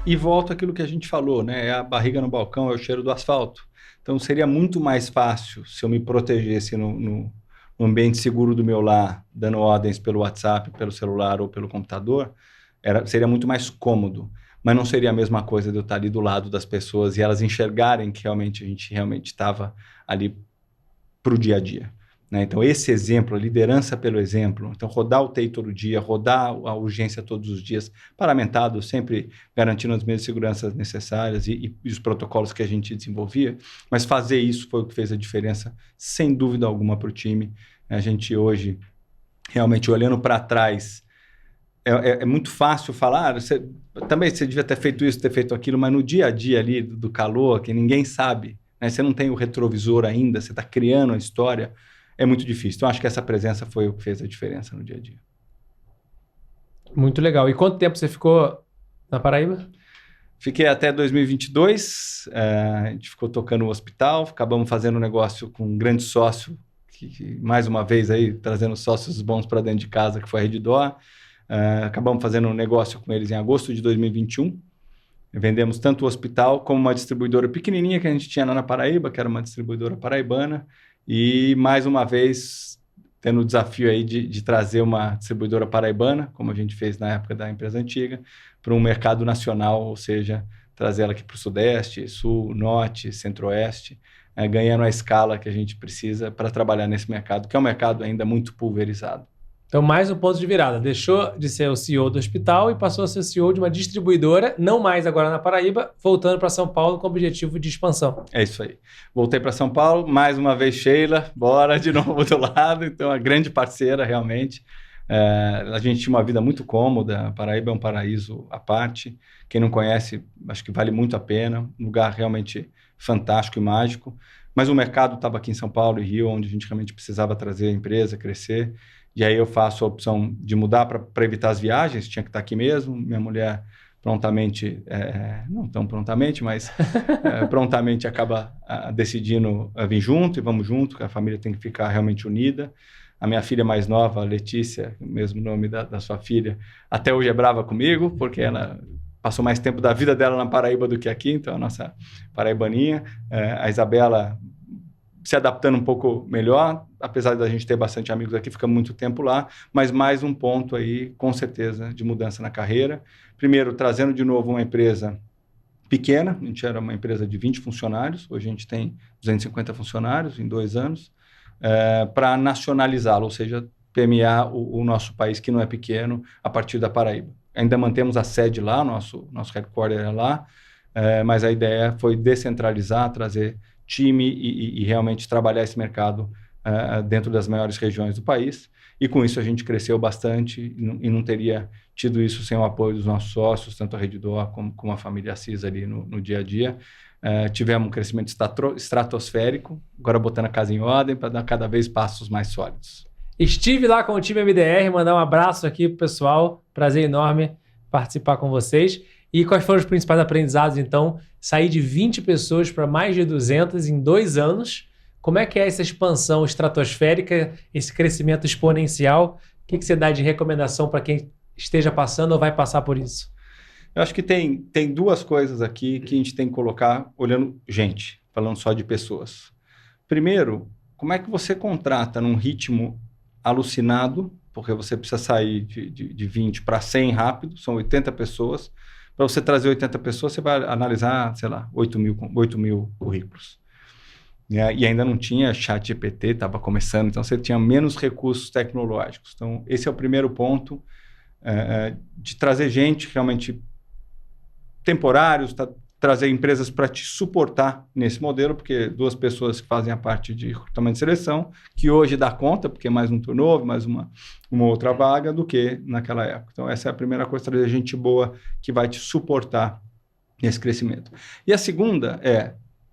E volta aquilo que a gente falou, né? É a barriga no balcão, é o cheiro do asfalto. Então, seria muito mais fácil se eu me protegesse no ambiente seguro do meu lar, dando ordens pelo WhatsApp, pelo celular ou pelo computador. Seria muito mais cômodo. Mas não seria a mesma coisa de eu estar ali do lado das pessoas e elas enxergarem que a gente realmente estava ali para o dia a dia, né? Então, esse exemplo, a liderança pelo exemplo, então rodar o TI todo dia, rodar a urgência todos os dias, paramentado, sempre garantindo as medidas de segurança necessárias e os protocolos que a gente desenvolvia, mas fazer isso foi o que fez a diferença, sem dúvida alguma, para o time. A gente hoje, realmente olhando para trás, é muito fácil falar, também você devia ter feito isso, ter feito aquilo, mas no dia a dia ali, do calor, que ninguém sabe, né? Você não tem o retrovisor ainda, você está criando a história, é muito difícil. Então, acho que essa presença foi o que fez a diferença no dia a dia. Muito legal. E quanto tempo você ficou na Paraíba? Fiquei até 2022, a gente ficou tocando o hospital, acabamos fazendo um negócio com um grande sócio, que mais uma vez aí trazendo sócios bons para dentro de casa, que foi a Redditor. Acabamos fazendo um negócio com eles em agosto de 2021. Vendemos tanto o hospital como uma distribuidora pequenininha que a gente tinha lá na Paraíba, que era uma distribuidora paraibana. E mais uma vez tendo o desafio aí de trazer uma distribuidora paraibana, como a gente fez na época da empresa antiga, para um mercado nacional, ou seja, trazer ela aqui para o Sudeste, Sul, Norte, Centro-Oeste, ganhando a escala que a gente precisa para trabalhar nesse mercado, que é um mercado ainda muito pulverizado. Então, mais um ponto de virada. Deixou de ser o CEO do hospital e passou a ser o CEO de uma distribuidora, não mais agora na Paraíba, voltando para São Paulo com o objetivo de expansão. É isso aí. Voltei para São Paulo, mais uma vez Sheila, bora de novo do lado. Então, a grande parceira, realmente. A gente tinha uma vida muito cômoda, a Paraíba é um paraíso à parte. Quem não conhece, acho que vale muito a pena. Um lugar realmente fantástico e mágico. Mas o mercado estava aqui em São Paulo e Rio, onde a gente realmente precisava trazer a empresa, crescer. E aí eu faço a opção de mudar para evitar as viagens, tinha que estar aqui mesmo. Minha mulher prontamente, não tão prontamente, mas prontamente acaba decidindo vir junto e vamos junto, que a família tem que ficar realmente unida. A minha filha mais nova, a Letícia, o mesmo nome da sua filha, até hoje é brava comigo, porque ela passou mais tempo da vida dela na Paraíba do que aqui, então a nossa paraibaninha. A Isabela se adaptando um pouco melhor, apesar da gente ter bastante amigos aqui, fica muito tempo lá, mas mais um ponto aí, com certeza, de mudança na carreira. Primeiro, trazendo de novo uma empresa pequena, a gente era uma empresa de 20 funcionários, hoje a gente tem 250 funcionários em 2 anos, para nacionalizá-lo, ou seja, permear o nosso país, que não é pequeno, a partir da Paraíba. Ainda mantemos a sede lá, nosso headquarter é lá, mas a ideia foi descentralizar, trazer time e realmente trabalhar esse mercado dentro das maiores regiões do país. E com isso a gente cresceu bastante e não teria tido isso sem o apoio dos nossos sócios, tanto a Redditor como a família Assis ali no dia a dia. Tivemos um crescimento estratosférico, agora botando a casa em ordem para dar cada vez passos mais sólidos. Estive lá com o time MDR, mandar um abraço aqui pro pessoal, prazer enorme participar com vocês. E quais foram os principais aprendizados, então? Sair de 20 pessoas para mais de 200 em 2 anos. Como é que é essa expansão estratosférica, esse crescimento exponencial? O que você dá de recomendação para quem esteja passando ou vai passar por isso? Eu acho que tem 2 coisas aqui que a gente tem que colocar olhando gente, falando só de pessoas. Primeiro, como é que você contrata num ritmo alucinado, porque você precisa sair de 20 para 100 rápido, são 80 pessoas. Para você trazer 80 pessoas, você vai analisar, sei lá, 8 mil currículos. E ainda não tinha chat GPT, estava começando, então você tinha menos recursos tecnológicos. Então, esse é o primeiro ponto, de trazer gente realmente temporários, trazer empresas para te suportar nesse modelo, porque 2 pessoas que fazem a parte de recrutamento de seleção, que hoje dá conta, porque é mais um turnover, mais uma outra vaga, do que naquela época. Então, essa é a primeira coisa, trazer gente boa que vai te suportar nesse crescimento. E a segunda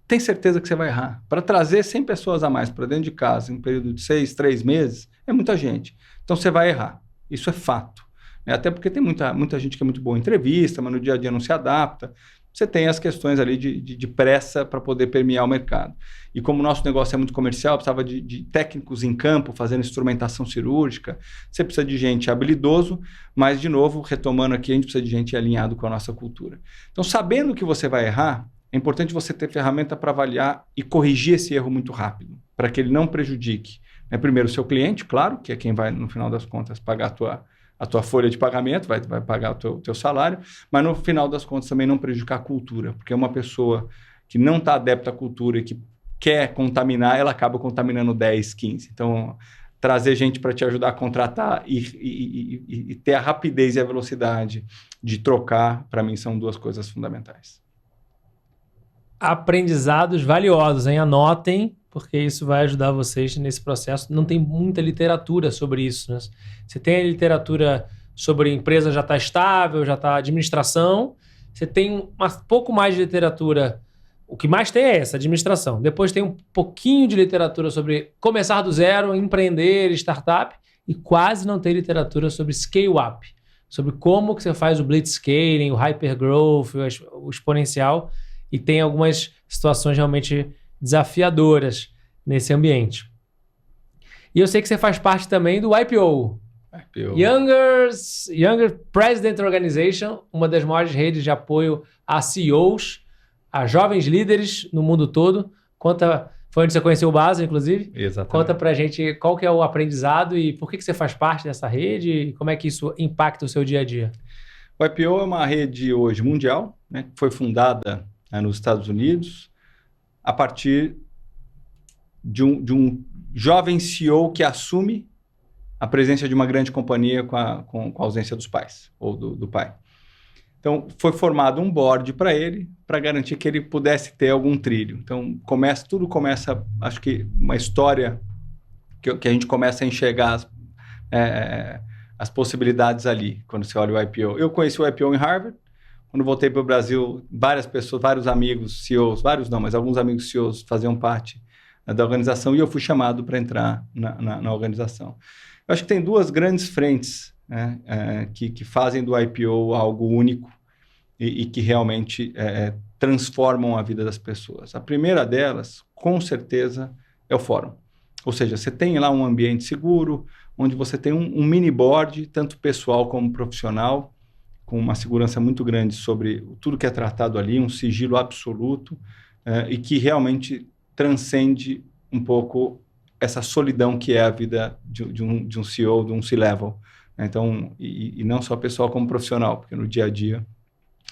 tem certeza que você vai errar. Para trazer 100 pessoas a mais para dentro de casa, em um período de 3 meses, é muita gente. Então, você vai errar. Isso é fato. Até porque tem muita gente que é muito boa em entrevista, mas no dia a dia não se adapta. Você tem as questões ali de pressa para poder permear o mercado. E como o nosso negócio é muito comercial, precisava de técnicos em campo, fazendo instrumentação cirúrgica. Você precisa de gente habilidoso, mas, de novo, retomando aqui, a gente precisa de gente alinhado com a nossa cultura. Então, sabendo que você vai errar, é importante você ter ferramenta para avaliar e corrigir esse erro muito rápido, para que ele não prejudique. Primeiro, o seu cliente, claro, que é quem vai, no final das contas, pagar a tua folha de pagamento, vai pagar o teu salário, mas no final das contas também não prejudicar a cultura, porque uma pessoa que não está adepta à cultura e que quer contaminar, ela acaba contaminando 10, 15. Então, trazer gente para te ajudar a contratar e ter a rapidez e a velocidade de trocar, para mim, são 2 coisas fundamentais. Aprendizados valiosos, hein? Anotem, porque isso vai ajudar vocês nesse processo. Não tem muita literatura sobre isso, né? Você tem a literatura sobre empresa já está estável, já está administração. Você tem um pouco mais de literatura. O que mais tem é essa, administração. Depois tem um pouquinho de literatura sobre começar do zero, empreender, startup. E quase não tem literatura sobre scale-up, sobre como que você faz o blitzscaling, o hypergrowth, o exponencial. E tem algumas situações realmente desafiadoras nesse ambiente. E eu sei que você faz parte também do YPO. Younger President Organization, uma das maiores redes de apoio a CEOs, a jovens líderes no mundo todo. Foi onde você conheceu o Basil, inclusive. Exatamente. Conta pra gente qual que é o aprendizado e por que você faz parte dessa rede e como é que isso impacta o seu dia a dia. O YPO é uma rede hoje mundial, né, que foi fundada nos Estados Unidos a partir de um jovem CEO que assume a presença de uma grande companhia com a ausência dos pais, ou do pai. Então, foi formado um board para ele, para garantir que ele pudesse ter algum trilho. Então, tudo começa, acho que uma história que a gente começa a enxergar as possibilidades ali, quando você olha o YPO. Eu conheci o YPO em Harvard. Quando voltei para o Brasil, várias pessoas, vários amigos CEOs, mas alguns amigos CEOs faziam parte da organização e eu fui chamado para entrar na organização. Eu acho que tem duas grandes frentes, né, que fazem do YPO algo único e que realmente transformam a vida das pessoas. A primeira delas, com certeza, é o fórum. Ou seja, você tem lá um ambiente seguro, onde você tem um mini board, tanto pessoal como profissional, com uma segurança muito grande sobre tudo que é tratado ali, um sigilo absoluto, e que realmente transcende um pouco essa solidão que é a vida de um CEO, de um C-level. Então, e não só pessoal como profissional, porque no dia a dia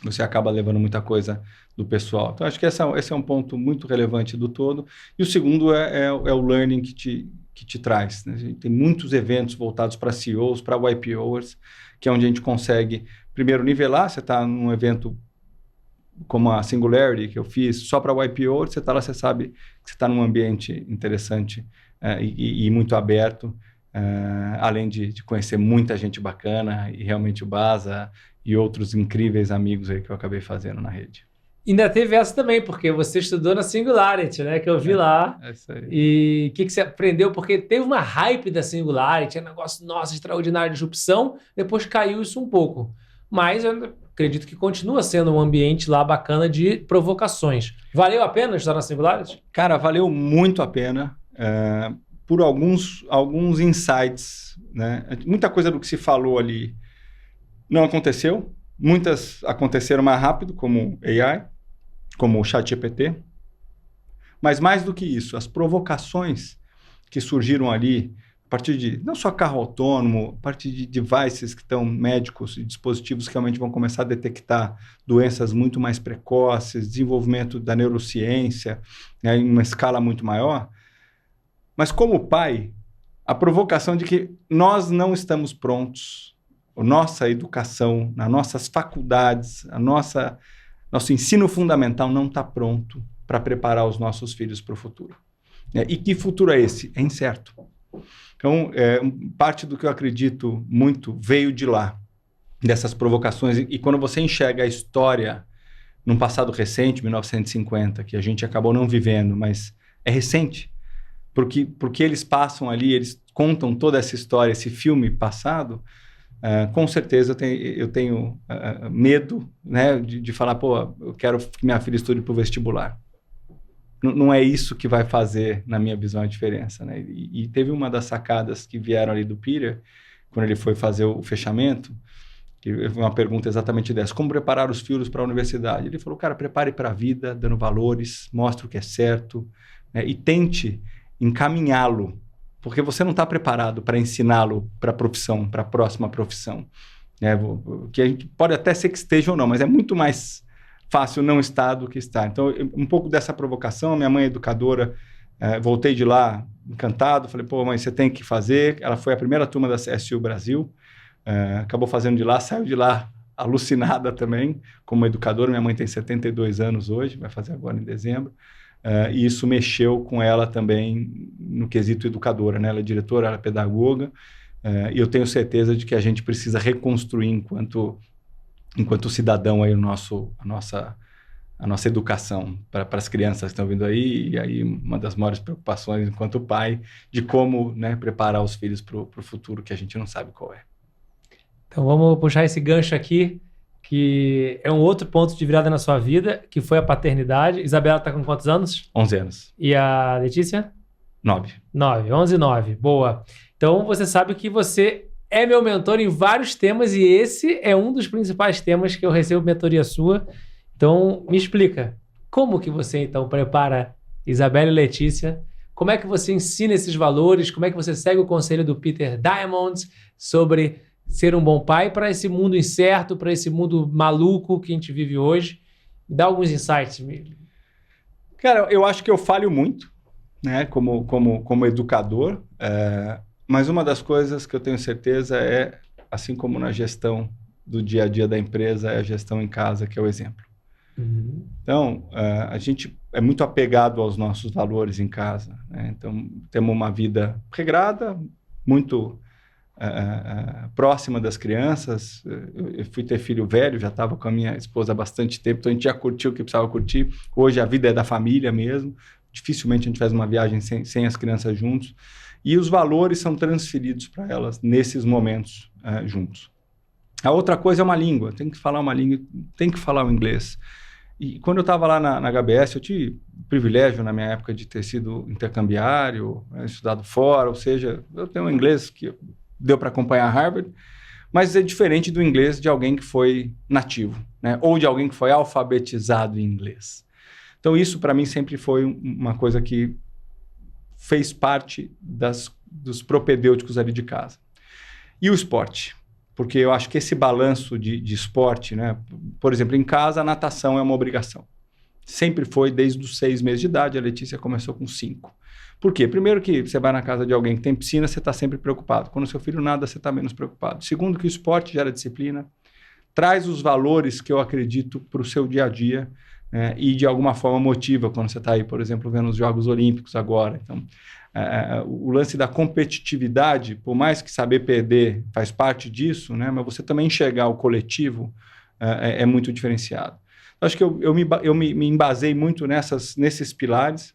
você acaba levando muita coisa do pessoal. Então, acho que esse é um ponto muito relevante do todo. E o segundo é o learning que te traz, né? A gente tem muitos eventos voltados para CEOs, para YPOers, que é onde a gente consegue, primeiro, nivelar. Você está num evento como a Singularity, que eu fiz só para YPO, você está lá, você sabe que você está num ambiente interessante e muito aberto, além de conhecer muita gente bacana e realmente o Baza e outros incríveis amigos aí que eu acabei fazendo na rede. Ainda teve essa também, porque você estudou na Singularity, né? Que eu vi lá. É isso aí. E o que você aprendeu? Porque teve uma hype da Singularity, negócio, nossa, extraordinário de disrupção, depois caiu isso um pouco. Mas eu acredito que continua sendo um ambiente lá bacana de provocações. Valeu a pena estudar na Singularity? Cara, valeu muito a pena, por alguns insights, né? Muita coisa do que se falou ali não aconteceu. Muitas aconteceram mais rápido, como AI, como o ChatGPT. Mas mais do que isso, as provocações que surgiram ali, a partir de não só carro autônomo, a partir de devices que estão médicos e dispositivos que realmente vão começar a detectar doenças muito mais precoces, desenvolvimento da neurociência, né, em uma escala muito maior. Mas como pai, a provocação de que nós não estamos prontos, a nossa educação, nas nossas faculdades, nosso ensino fundamental não está pronto para preparar os nossos filhos para o futuro. E que futuro é esse? É incerto. Então, parte do que eu acredito muito veio de lá, dessas provocações. E quando você enxerga a história num passado recente, 1950, que a gente acabou não vivendo, mas é recente, porque eles passam ali, eles contam toda essa história, esse filme passado, com certeza eu tenho medo, né, de falar, pô, eu quero que minha filha estude para o vestibular. Não é isso que vai fazer, na minha visão, a diferença, né? E teve uma das sacadas que vieram ali do Peter, quando ele foi fazer o fechamento, que foi uma pergunta exatamente dessa: como preparar os filhos para a universidade? Ele falou, cara, prepare para a vida, dando valores, mostre o que é certo, né, e tente encaminhá-lo, porque você não está preparado para ensiná-lo para a profissão, para a próxima profissão. Que a gente pode até ser que esteja ou não, mas é muito mais fácil não estar do que estar. Então, um pouco dessa provocação, minha mãe é educadora, voltei de lá encantado, falei, pô, mãe, você tem que fazer. Ela foi a primeira turma da CSU Brasil, acabou fazendo de lá, saiu de lá alucinada também, como educadora. Minha mãe tem 72 anos hoje, vai fazer agora em dezembro, e isso mexeu com ela também no quesito educadora, né? Ela é diretora, ela é pedagoga, e eu tenho certeza de que a gente precisa reconstruir enquanto cidadão aí a nossa educação para as crianças que estão vindo aí, e aí uma das maiores preocupações enquanto pai, de como, né, preparar os filhos para o futuro que a gente não sabe qual é. Então vamos puxar esse gancho aqui, que é um outro ponto de virada na sua vida, que foi a paternidade. Isabela está com quantos anos? 11 anos. E a Letícia? 9. 9, 11 e 9. Boa. Então, você sabe que você é meu mentor em vários temas e esse é um dos principais temas que eu recebo mentoria sua. Então, me explica, como que você, então, prepara Isabela e Letícia? Como é que você ensina esses valores? Como é que você segue o conselho do Peter Diamandis sobre ser um bom pai para esse mundo incerto, para esse mundo maluco que a gente vive hoje? Me dá alguns insights. Cara, eu acho que eu falho muito, né, como educador, mas uma das coisas que eu tenho certeza é, assim como na gestão do dia a dia da empresa, é a gestão em casa que é o exemplo. Uhum. Então, a gente é muito apegado aos nossos valores em casa, né? Então, temos uma vida regrada, muito próxima das crianças. Eu fui ter filho velho, já estava com a minha esposa há bastante tempo, então a gente já curtiu o que precisava curtir. Hoje a vida é da família mesmo, dificilmente a gente faz uma viagem sem as crianças juntos. E os valores são transferidos para elas nesses momentos juntos. A outra coisa é uma língua, tem que falar uma língua, tem que falar o inglês. E quando eu estava lá na HBS, eu tive o privilégio na minha época de ter sido intercambiário, estudado fora, ou seja, eu tenho um inglês que deu para acompanhar Harvard, mas é diferente do inglês de alguém que foi nativo, né? Ou de alguém que foi alfabetizado em inglês. Então isso para mim sempre foi uma coisa que fez parte dos propedêuticos ali de casa. E o esporte? Porque eu acho que esse balanço de esporte, né? Por exemplo, em casa a natação é uma obrigação. Sempre foi desde os 6 meses de idade, a Letícia começou com 5. Por quê? Primeiro que você vai na casa de alguém que tem piscina, você está sempre preocupado. Quando o seu filho nada, você está menos preocupado. Segundo que o esporte gera disciplina, traz os valores que eu acredito para o seu dia a dia, né? E de alguma forma motiva quando você está aí, por exemplo, vendo os Jogos Olímpicos agora. Então, o lance da competitividade, por mais que saber perder faz parte disso, né? Mas você também enxergar o coletivo é muito diferenciado. Acho que eu me embasei muito nesses pilares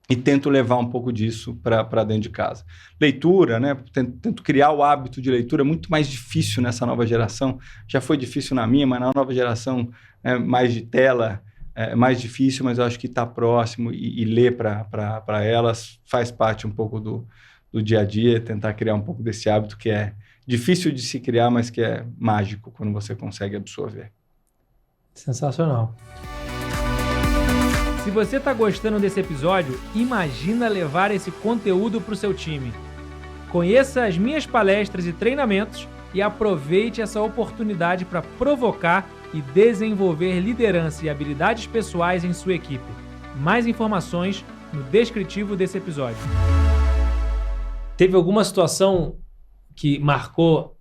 e tento levar um pouco disso para dentro de casa. Leitura, né? Tento criar o hábito de leitura, é muito mais difícil nessa nova geração. Já foi difícil na minha, mas na nova geração mais de tela é mais difícil, mas eu acho que estar próximo e ler para elas faz parte um pouco do dia a dia, tentar criar um pouco desse hábito que é difícil de se criar, mas que é mágico quando você consegue absorver. Sensacional. Se você está gostando desse episódio, imagina levar esse conteúdo para o seu time. Conheça as minhas palestras e treinamentos e aproveite essa oportunidade para provocar e desenvolver liderança e habilidades pessoais em sua equipe. Mais informações no descritivo desse episódio. Teve alguma situação que marcou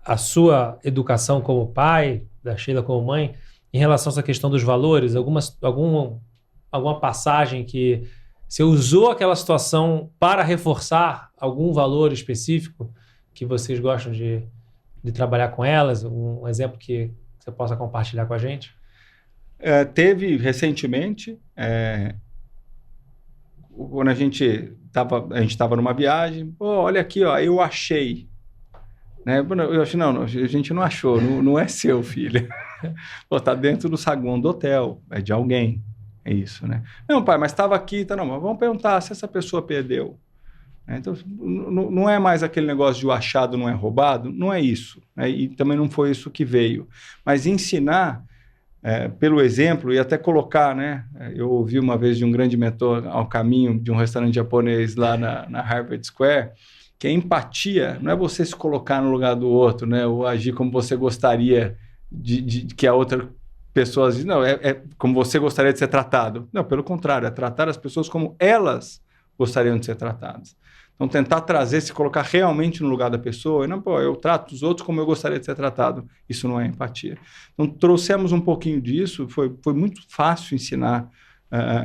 a sua educação como pai, da Sheila como mãe, em relação a essa questão dos valores? Alguma passagem que você usou aquela situação para reforçar algum valor específico que vocês gostam de trabalhar com elas? Um exemplo que você possa compartilhar com a gente? Teve recentemente, quando a gente estava numa viagem, olha aqui, ó, eu achei. Né? Eu achei, não, a gente não achou, não é seu, filho. Tá dentro do saguão do hotel, é de alguém, é isso, né? Não, pai, mas estava aqui, tá, não, mas vamos perguntar se essa pessoa perdeu. Então, não é mais aquele negócio de o achado não é roubado, não é isso, né? E também não foi isso que veio. Mas ensinar pelo exemplo e até colocar, né? Eu ouvi uma vez de um grande mentor ao caminho de um restaurante japonês lá na Harvard Square, que a empatia não é você se colocar no lugar do outro, né? Ou agir como você gostaria de que a outra pessoa... Não, é como você gostaria de ser tratado. Não, pelo contrário, é tratar as pessoas como elas gostariam de ser tratadas. Então, tentar se colocar realmente no lugar da pessoa, e não, eu trato os outros como eu gostaria de ser tratado. Isso não é empatia. Então, trouxemos um pouquinho disso, foi muito fácil ensinar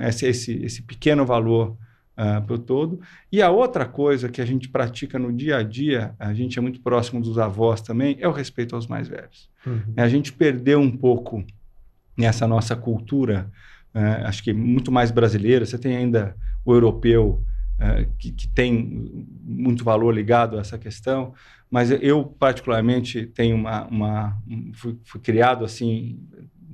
esse pequeno valor para o todo. E a outra coisa que a gente pratica no dia a dia, a gente é muito próximo dos avós também, é o respeito aos mais velhos. Uhum. A gente perdeu um pouco nessa nossa cultura, acho que muito mais brasileira. Você tem ainda o europeu, que tem muito valor ligado a essa questão, mas eu particularmente tenho fui criado assim,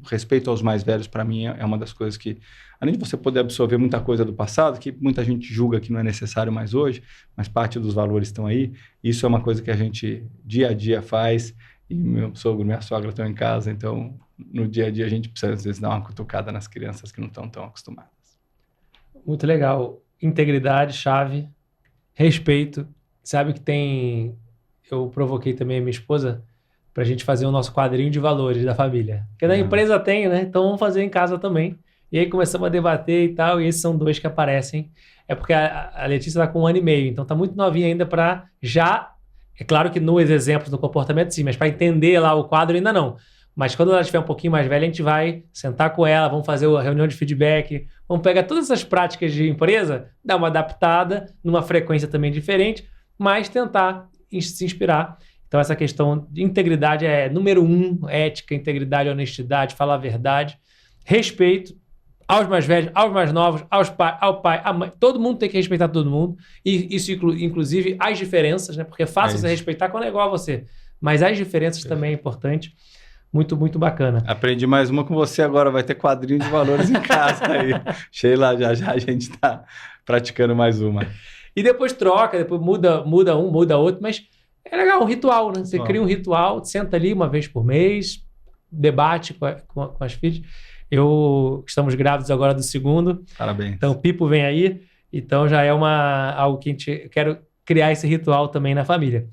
respeito aos mais velhos, para mim, é uma das coisas que, além de você poder absorver muita coisa do passado, que muita gente julga que não é necessário mais hoje, mas parte dos valores estão aí, isso é uma coisa que a gente, dia a dia, faz, e meu sogro e minha sogra estão em casa, então, no dia a dia, a gente precisa, às vezes, dar uma cutucada nas crianças que não estão tão acostumadas. Muito legal. Integridade, chave, respeito. Sabe que tem... Eu provoquei também a minha esposa para a gente fazer o nosso quadrinho de valores da família. Porque na empresa tem, né? Então vamos fazer em casa também. E aí começamos a debater e tal, e esses são 2 que aparecem. É porque a Letícia está com 1 ano e meio, então está muito novinha ainda para já... É claro que nos exemplos do comportamento sim, mas para entender lá o quadro ainda não. Mas quando ela estiver um pouquinho mais velha, a gente vai sentar com ela, vamos fazer a reunião de feedback, vamos pegar todas essas práticas de empresa, dar uma adaptada, numa frequência também diferente, mas tentar se inspirar. Então essa questão de integridade é número 1, ética, integridade, honestidade, falar a verdade, respeito aos mais velhos, aos mais novos, ao pai, à mãe. Todo mundo tem que respeitar todo mundo, e isso inclusive as diferenças, né? Porque é fácil você respeitar quando é igual a você, mas as diferenças também é importante. Muito, muito bacana. Aprendi mais uma com você agora, vai ter quadrinho de valores em casa aí. Sheila, já a gente está praticando mais uma. E depois troca, depois muda um, muda outro, mas é legal, um ritual, né? Você cria um ritual, senta ali uma vez por mês, debate com as filhas. Estamos grávidos agora do 2º. Parabéns. Então o Pipo vem aí, então já é algo que quero criar esse ritual também na família.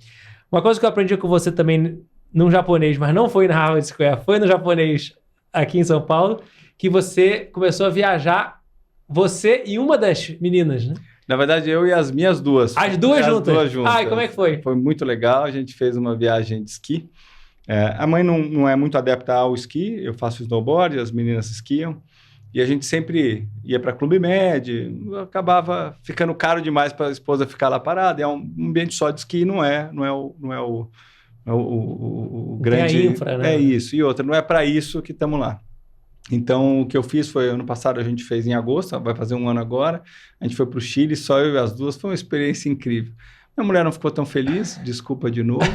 Uma coisa que eu aprendi com você também num japonês, mas não foi na Harvard Square, foi no japonês aqui em São Paulo, que você começou a viajar, você e uma das meninas, né? Na verdade, eu e as minhas 2. As duas juntas? As 2 juntas. Ah, e como é que foi? Foi muito legal, a gente fez uma viagem de esqui. A mãe não é muito adepta ao esqui, eu faço snowboard, as meninas esquiam, e a gente sempre ia para Clube Med, acabava ficando caro demais para a esposa ficar lá parada, é um ambiente só de esqui, não é o grande... Tem a infra, né? É isso. E outra, não é para isso que estamos lá. Então, o que eu fiz foi, ano passado a gente fez em agosto, vai fazer 1 ano agora, a gente foi para o Chile, só eu e as 2, foi uma experiência incrível. Minha mulher não ficou tão feliz, desculpa de novo,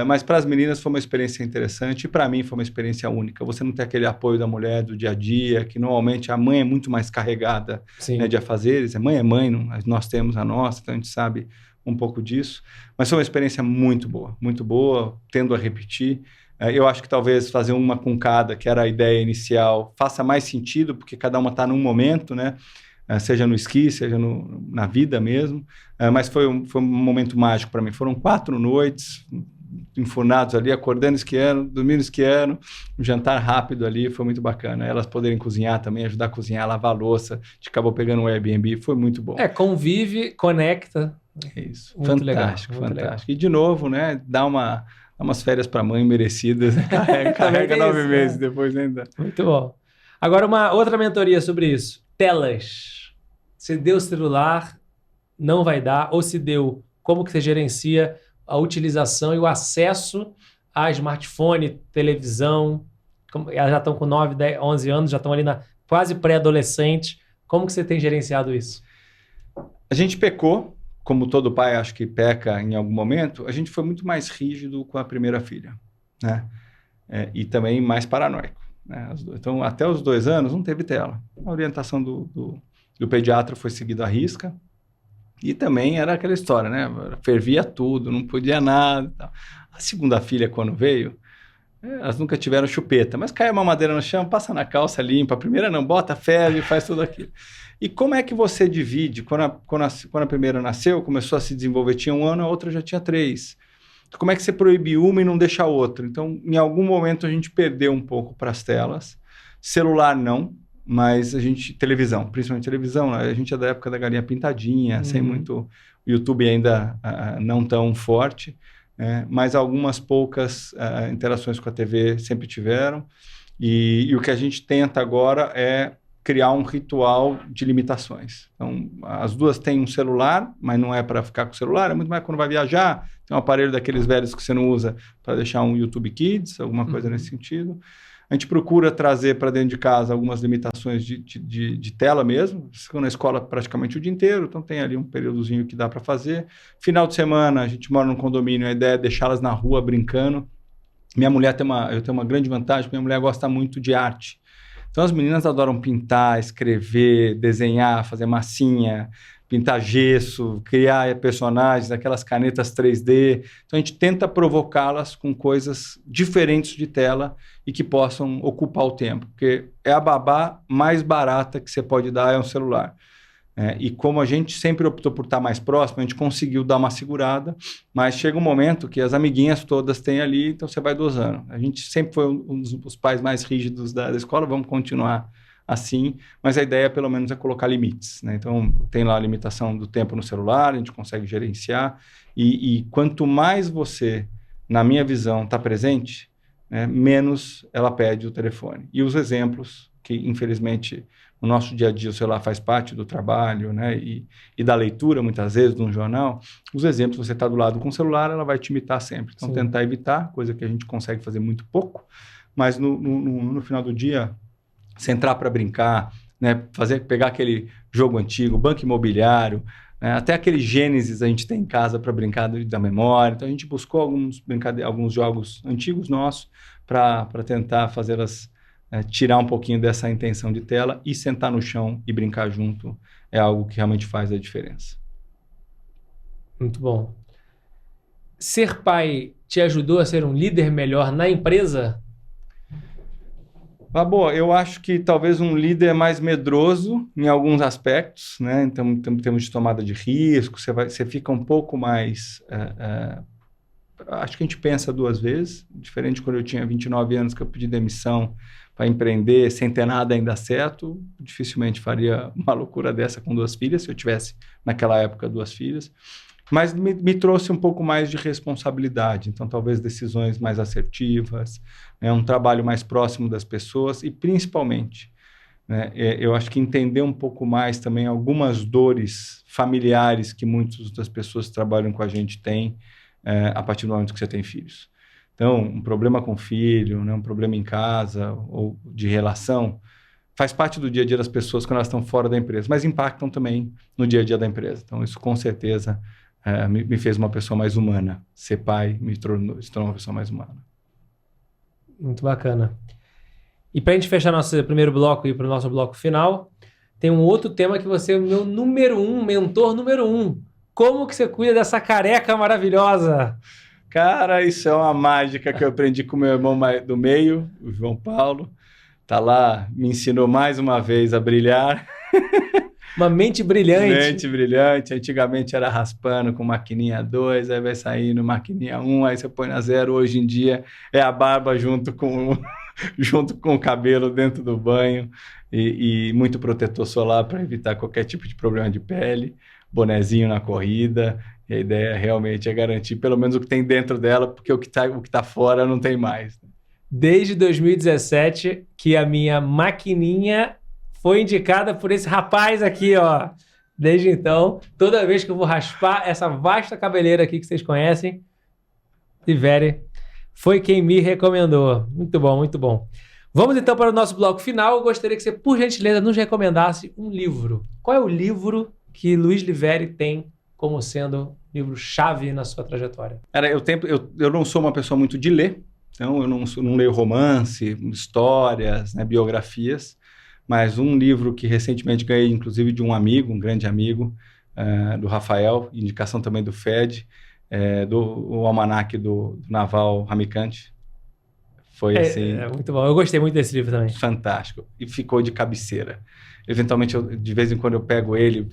mas para as meninas foi uma experiência interessante e para mim foi uma experiência única. Você não tem aquele apoio da mulher do dia a dia, que normalmente a mãe é muito mais carregada, né, de afazeres, mãe é mãe, nós temos a nossa, então a gente sabe um pouco disso, mas foi uma experiência muito boa, tendo a repetir. Eu acho que talvez fazer uma com cada, que era a ideia inicial, faça mais sentido, porque cada uma está num momento, né? Seja no esqui, seja na vida mesmo, mas foi um momento mágico para mim. Foram 4 noites enfurnados ali, acordando esquiando, dormindo esquiando, um jantar rápido ali, foi muito bacana. Elas poderem cozinhar também, ajudar a cozinhar, lavar a louça, a gente acabou pegando um Airbnb, foi muito bom. Convive, conecta. É isso, muito fantástico. Legal. E de novo, né, dá umas férias para a mãe merecidas, carrega 9 meses depois ainda. Muito bom. Agora uma outra mentoria sobre isso, telas. Se deu celular, não vai dar, ou se deu, como que você gerencia a utilização e o acesso a smartphone, televisão? Elas já estão com 9, 10, 11 anos, já estão ali na quase pré-adolescente. Como que você tem gerenciado isso? A gente pecou, como todo pai acho que peca em algum momento, a gente foi muito mais rígido com a primeira filha, né? E também mais paranoico, né? Então, até os 2 anos não teve tela. A orientação do pediatra foi seguida à risca. E também era aquela história, né? Fervia tudo, não podia nada e tal. A segunda filha, quando veio, elas nunca tiveram chupeta, mas cai uma madeira no chão, passa na calça, limpa. A primeira não, bota, ferve, faz tudo aquilo. E como é que você divide? Quando a primeira nasceu, começou a se desenvolver, tinha 1 ano, a outra já tinha 3. Então, como é que você proíbe uma e não deixa a outra? Então, em algum momento, a gente perdeu um pouco para as telas. Celular, não. Mas televisão, principalmente televisão, a gente é da época da galinha pintadinha, sem muito, o YouTube ainda não tão forte, mas algumas poucas interações com a TV sempre tiveram, e o que a gente tenta agora é criar um ritual de limitações. Então, as 2 têm um celular, mas não é para ficar com o celular, é muito mais quando vai viajar, tem um aparelho daqueles velhos que você não usa para deixar um YouTube Kids, alguma coisa nesse sentido. A gente procura trazer para dentro de casa algumas limitações de tela mesmo. Ficam na escola praticamente o dia inteiro, então tem ali um períodozinho que dá para fazer. Final de semana, a gente mora num condomínio, a ideia é deixá-las na rua brincando. Eu tenho uma grande vantagem, porque minha mulher gosta muito de arte. Então, as meninas adoram pintar, escrever, desenhar, fazer massinha, pintar gesso, criar personagens, aquelas canetas 3D. Então, a gente tenta provocá-las com coisas diferentes de tela e que possam ocupar o tempo. Porque é a babá mais barata que você pode dar, é um celular. E como a gente sempre optou por estar mais próximo, a gente conseguiu dar uma segurada, mas chega um momento que as amiguinhas todas têm ali, então você vai dosando. A gente sempre foi um dos pais mais rígidos da escola, vamos continuar assim, mas a ideia pelo menos é colocar limites, né? Então tem lá a limitação do tempo no celular, a gente consegue gerenciar, e quanto mais você, na minha visão, está presente, né, menos ela pede o telefone. E os exemplos que, infelizmente, no nosso dia a dia o celular faz parte do trabalho, né, e da leitura, muitas vezes, de um jornal, os exemplos, você está do lado com o celular, ela vai te imitar sempre. Então, tentar evitar, coisa que a gente consegue fazer muito pouco, mas no final do dia, você entrar para brincar, né, pegar aquele jogo antigo, banco imobiliário, né, até aquele Gênesis a gente tem em casa para brincar da memória. Então, a gente buscou alguns jogos antigos nossos para tentar fazê-las tirar um pouquinho dessa intenção de tela e sentar no chão e brincar junto é algo que realmente faz a diferença. Muito bom. Ser pai te ajudou a ser um líder melhor na empresa? Boa, eu acho que talvez um líder mais medroso em alguns aspectos, né? Então, em termos de tomada de risco, você fica um pouco mais... acho que a gente pensa duas vezes, diferente de quando eu tinha 29 anos que eu pedi demissão para empreender sem ter nada ainda certo, dificilmente faria uma loucura dessa com 2 filhas, se eu tivesse naquela época 2 filhas, mas me trouxe um pouco mais de responsabilidade, então talvez decisões mais assertivas, né, um trabalho mais próximo das pessoas e principalmente, né, eu acho que entender um pouco mais também algumas dores familiares que muitas das pessoas que trabalham com a gente têm a partir do momento que você tem filhos. Então, um problema com o filho, né, um problema em casa ou de relação, faz parte do dia a dia das pessoas quando elas estão fora da empresa, mas impactam também no dia a dia da empresa. Então, isso com certeza me fez uma pessoa mais humana. Ser pai se tornou uma pessoa mais humana. Muito bacana. E para a gente fechar nosso primeiro bloco e para o nosso bloco final, tem um outro tema que você é o meu mentor número 1. Como que você cuida dessa careca maravilhosa? Cara, isso é uma mágica que eu aprendi com meu irmão do meio, o João Paulo. Tá lá, me ensinou mais uma vez a brilhar. Uma mente brilhante. Mente brilhante. Antigamente era raspando com maquininha 2, aí vai saindo maquininha 1, aí você põe na 0. Hoje em dia é a barba junto com o cabelo dentro do banho e muito protetor solar para evitar qualquer tipo de problema de pele. Bonezinho na corrida, e a ideia realmente é garantir pelo menos o que tem dentro dela, porque o que tá fora não tem mais. Desde 2017 que a minha maquininha foi indicada por esse rapaz aqui, ó. Desde então, toda vez que eu vou raspar essa vasta cabeleira aqui que vocês conhecem, Liveri foi quem me recomendou. Muito bom, muito bom. Vamos então para o nosso bloco final. Eu gostaria que você, por gentileza, nos recomendasse um livro. Qual é o livro que Luiz Liveri tem como sendo livro-chave na sua trajetória? Eu não sou uma pessoa muito de ler, então eu não leio romance, histórias, né, biografias, mas um livro que recentemente ganhei, inclusive, de um amigo, um grande amigo, do Rafael, indicação também do Fed, o almanaque do Naval Ravikant. Foi assim... É muito bom. Eu gostei muito desse livro também. Fantástico. E ficou de cabeceira. Eventualmente, de vez em quando eu pego ele,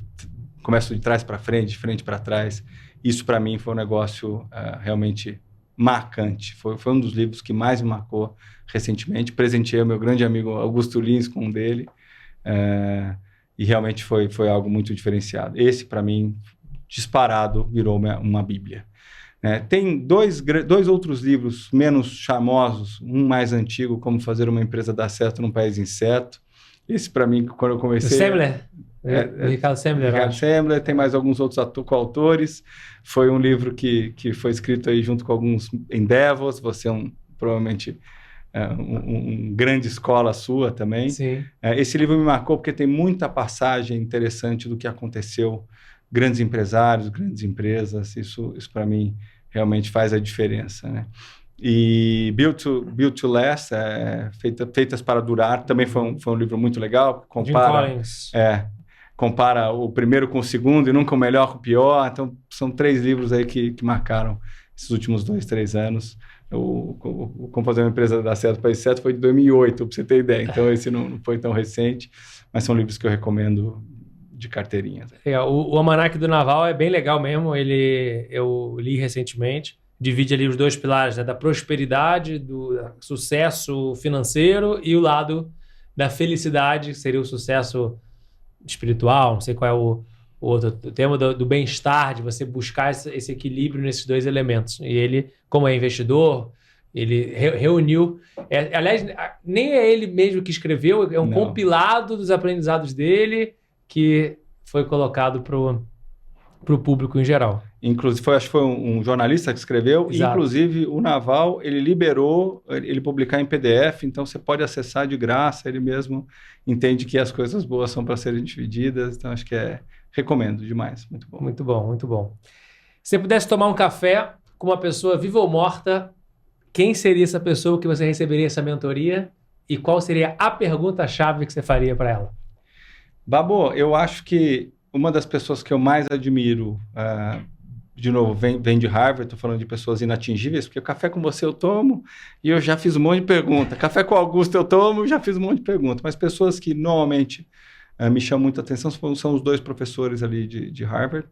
começo de trás para frente, de frente para trás. Isso, para mim, foi um negócio realmente marcante. Foi um dos livros que mais me marcou recentemente. Presenteei o meu grande amigo Augusto Lins com um dele. E realmente foi algo muito diferenciado. Esse, para mim, disparado, virou uma bíblia. Tem dois outros livros menos charmosos, um mais antigo, Como Fazer uma Empresa Dar Certo num País Incerto. Esse, para mim, quando eu comecei... O Semler? Ricardo Semler. Ricardo Semler, tem mais alguns outros coautores. Foi um livro que foi escrito aí junto com alguns endeavors. Você é provavelmente uma grande escola sua também. Sim. Esse livro me marcou porque tem muita passagem interessante do que aconteceu. Grandes empresários, grandes empresas, isso para mim realmente faz a diferença, né? E Built to Last, Feitas para Durar, também foi um livro muito legal. Jim Collins. Compara o primeiro com o segundo e nunca o melhor com o pior. Então, são 3 livros aí que marcaram esses últimos 2, 3 anos. Como Fazer uma Empresa Dar Certo para Dar Certo foi de 2008, para você ter ideia. Então, esse não foi tão recente, mas são livros que eu recomendo de carteirinha. O Almanac do Naval é bem legal mesmo. Eu li recentemente. Divide ali os 2 pilares, né, da prosperidade, do sucesso financeiro e o lado da felicidade, que seria o sucesso espiritual, não sei qual é o outro tema, do bem-estar, de você buscar esse equilíbrio nesses 2 elementos. E ele, como é investidor, ele reuniu... aliás, nem é ele mesmo que escreveu, é um compilado dos aprendizados dele que foi colocado para o público em geral. Inclusive, acho que foi um jornalista que escreveu. Exato. Inclusive, o Naval, ele liberou ele publicar em PDF, então você pode acessar de graça, ele mesmo entende que as coisas boas são para serem divididas, então acho que recomendo demais, muito bom. Muito bom, muito bom. Se você pudesse tomar um café com uma pessoa viva ou morta, quem seria essa pessoa que você receberia essa mentoria e qual seria a pergunta-chave que você faria para ela? Babo, eu acho que uma das pessoas que eu mais admiro, de novo, vem de Harvard, estou falando de pessoas inatingíveis, porque o café com você eu tomo e eu já fiz um monte de pergunta. Café com o Augusto eu tomo e já fiz um monte de pergunta. Mas pessoas que normalmente me chamam muita atenção são os 2 professores ali de Harvard,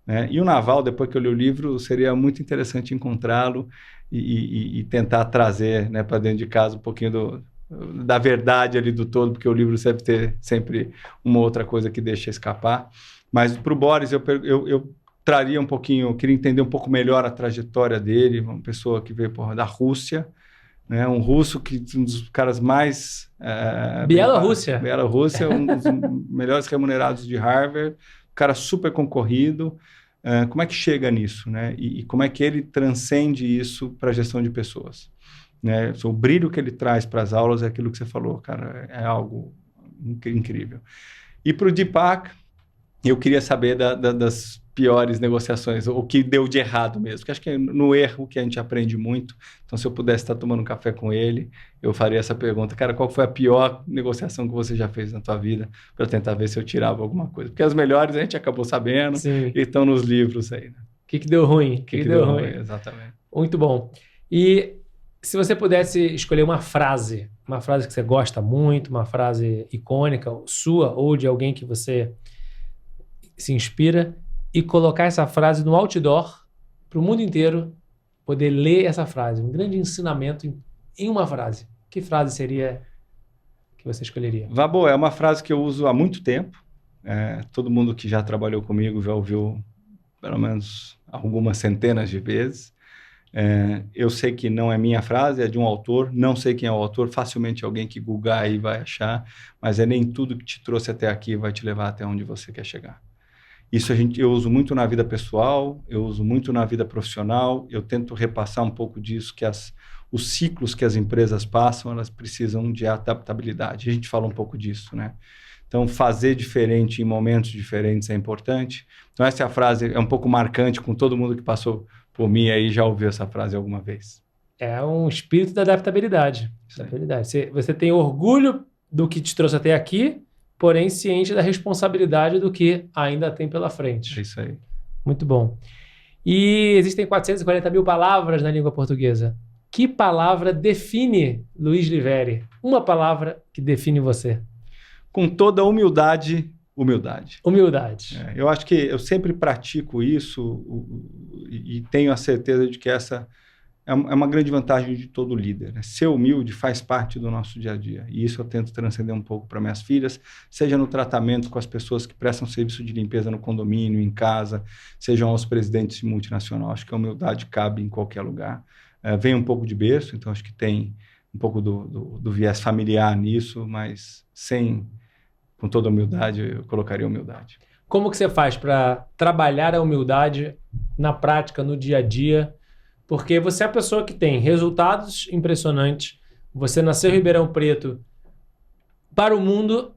né? E o Naval, depois que eu li o livro, seria muito interessante encontrá-lo e tentar trazer, né, para dentro de casa um pouquinho da verdade ali do todo, porque o livro deve ter sempre uma outra coisa que deixa escapar. Mas para o Boris, eu traria um pouquinho, queria entender um pouco melhor a trajetória dele, uma pessoa que veio da Rússia, né? Um russo, um dos caras mais... Bielorrússia, um dos melhores remunerados de Harvard, um cara super concorrido. Como é que chega nisso, né? E como é que ele transcende isso para a gestão de pessoas, né? O brilho que ele traz para as aulas é aquilo que você falou, cara, é algo incrível. E para o Deepak, eu queria saber das piores negociações, o que deu de errado mesmo, porque acho que é no erro que a gente aprende muito. Então, se eu pudesse estar tomando um café com ele, eu faria essa pergunta, cara, qual foi a pior negociação que você já fez na tua vida, para tentar ver se eu tirava alguma coisa, porque as melhores a gente acabou sabendo. Sim. E estão nos livros aí, né? O que deu ruim? O que deu ruim? Exatamente. Muito bom. E se você pudesse escolher uma frase que você gosta muito, uma frase icônica, sua ou de alguém que você se inspira, e colocar essa frase no outdoor para o mundo inteiro poder ler essa frase. Um grande ensinamento em uma frase. Que frase seria que você escolheria? Vabo, é uma frase que eu uso há muito tempo. Todo mundo que já trabalhou comigo já ouviu pelo menos algumas centenas de vezes. Eu sei que não é minha frase, é de um autor. Não sei quem é o autor. Facilmente alguém que googar aí vai achar. Mas nem tudo que te trouxe até aqui vai te levar até onde você quer chegar. Isso eu uso muito na vida pessoal, eu uso muito na vida profissional, eu tento repassar um pouco disso, que os ciclos que as empresas passam, elas precisam de adaptabilidade. A gente fala um pouco disso, né? Então, fazer diferente em momentos diferentes é importante. Então, essa frase é um pouco marcante com todo mundo que passou por mim aí, já ouviu essa frase alguma vez. É um espírito da adaptabilidade. Você tem orgulho do que te trouxe até aqui, porém ciente da responsabilidade do que ainda tem pela frente. É isso aí. Muito bom. E existem 440 mil palavras na língua portuguesa. Que palavra define Luiz Liveri? Uma palavra que define você. Com toda humildade, humildade. Humildade. Eu acho que eu sempre pratico isso e tenho a certeza de que essa é uma grande vantagem de todo líder, né? Ser humilde faz parte do nosso dia a dia. E isso eu tento transcender um pouco para minhas filhas, seja no tratamento com as pessoas que prestam serviço de limpeza no condomínio, em casa, sejam aos presidentes de multinacional. Acho que a humildade cabe em qualquer lugar. Vem um pouco de berço, então acho que tem um pouco do viés familiar nisso, mas com toda humildade, eu colocaria humildade. Como que você faz para trabalhar a humildade na prática, no dia a dia? Porque você é a pessoa que tem resultados impressionantes. Você nasceu em Ribeirão Preto para o mundo,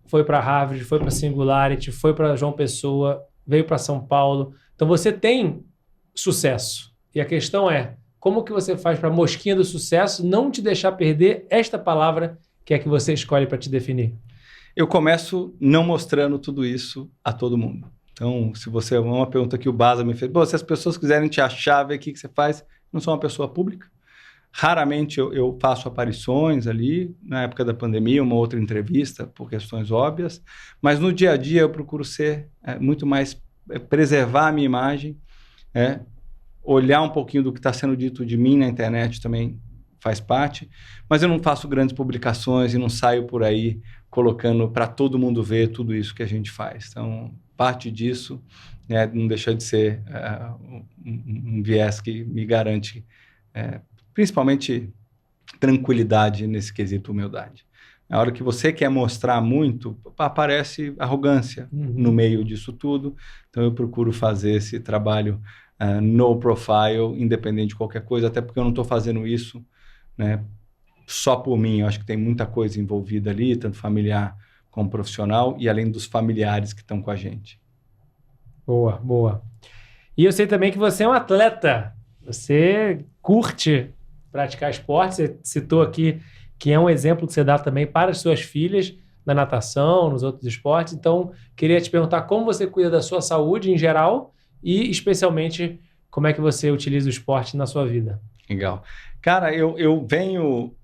foi para Harvard, foi para Singularity, foi para João Pessoa, veio para São Paulo. Então você tem sucesso. E a questão é, como que você faz para a mosquinha do sucesso não te deixar perder esta palavra que é que você escolhe para te definir? Eu começo não mostrando tudo isso a todo mundo. Então, se você... Uma pergunta que o Baza me fez. Se as pessoas quiserem te achar, ver o que você faz, não sou uma pessoa pública. Raramente eu faço aparições ali, na época da pandemia, uma outra entrevista, por questões óbvias. Mas no dia a dia eu procuro ser muito mais... preservar a minha imagem, olhar um pouquinho do que está sendo dito de mim na internet também faz parte, mas eu não faço grandes publicações e não saio por aí colocando para todo mundo ver tudo isso que a gente faz. Então, parte disso não deixa de ser um viés que me garante, principalmente, tranquilidade nesse quesito humildade. Na hora que você quer mostrar muito, aparece arrogância no meio disso tudo. Então, eu procuro fazer esse trabalho no profile, independente de qualquer coisa, até porque eu não estou fazendo isso só por mim. Eu acho que tem muita coisa envolvida ali, tanto familiar como profissional, e além dos familiares que estão com a gente. Boa, boa. E eu sei também que você é um atleta. Você curte praticar esporte. Você citou aqui que é um exemplo que você dá também para as suas filhas na natação, nos outros esportes. Então, queria te perguntar como você cuida da sua saúde em geral e, especialmente, como é que você utiliza o esporte na sua vida. Legal. Cara, eu venho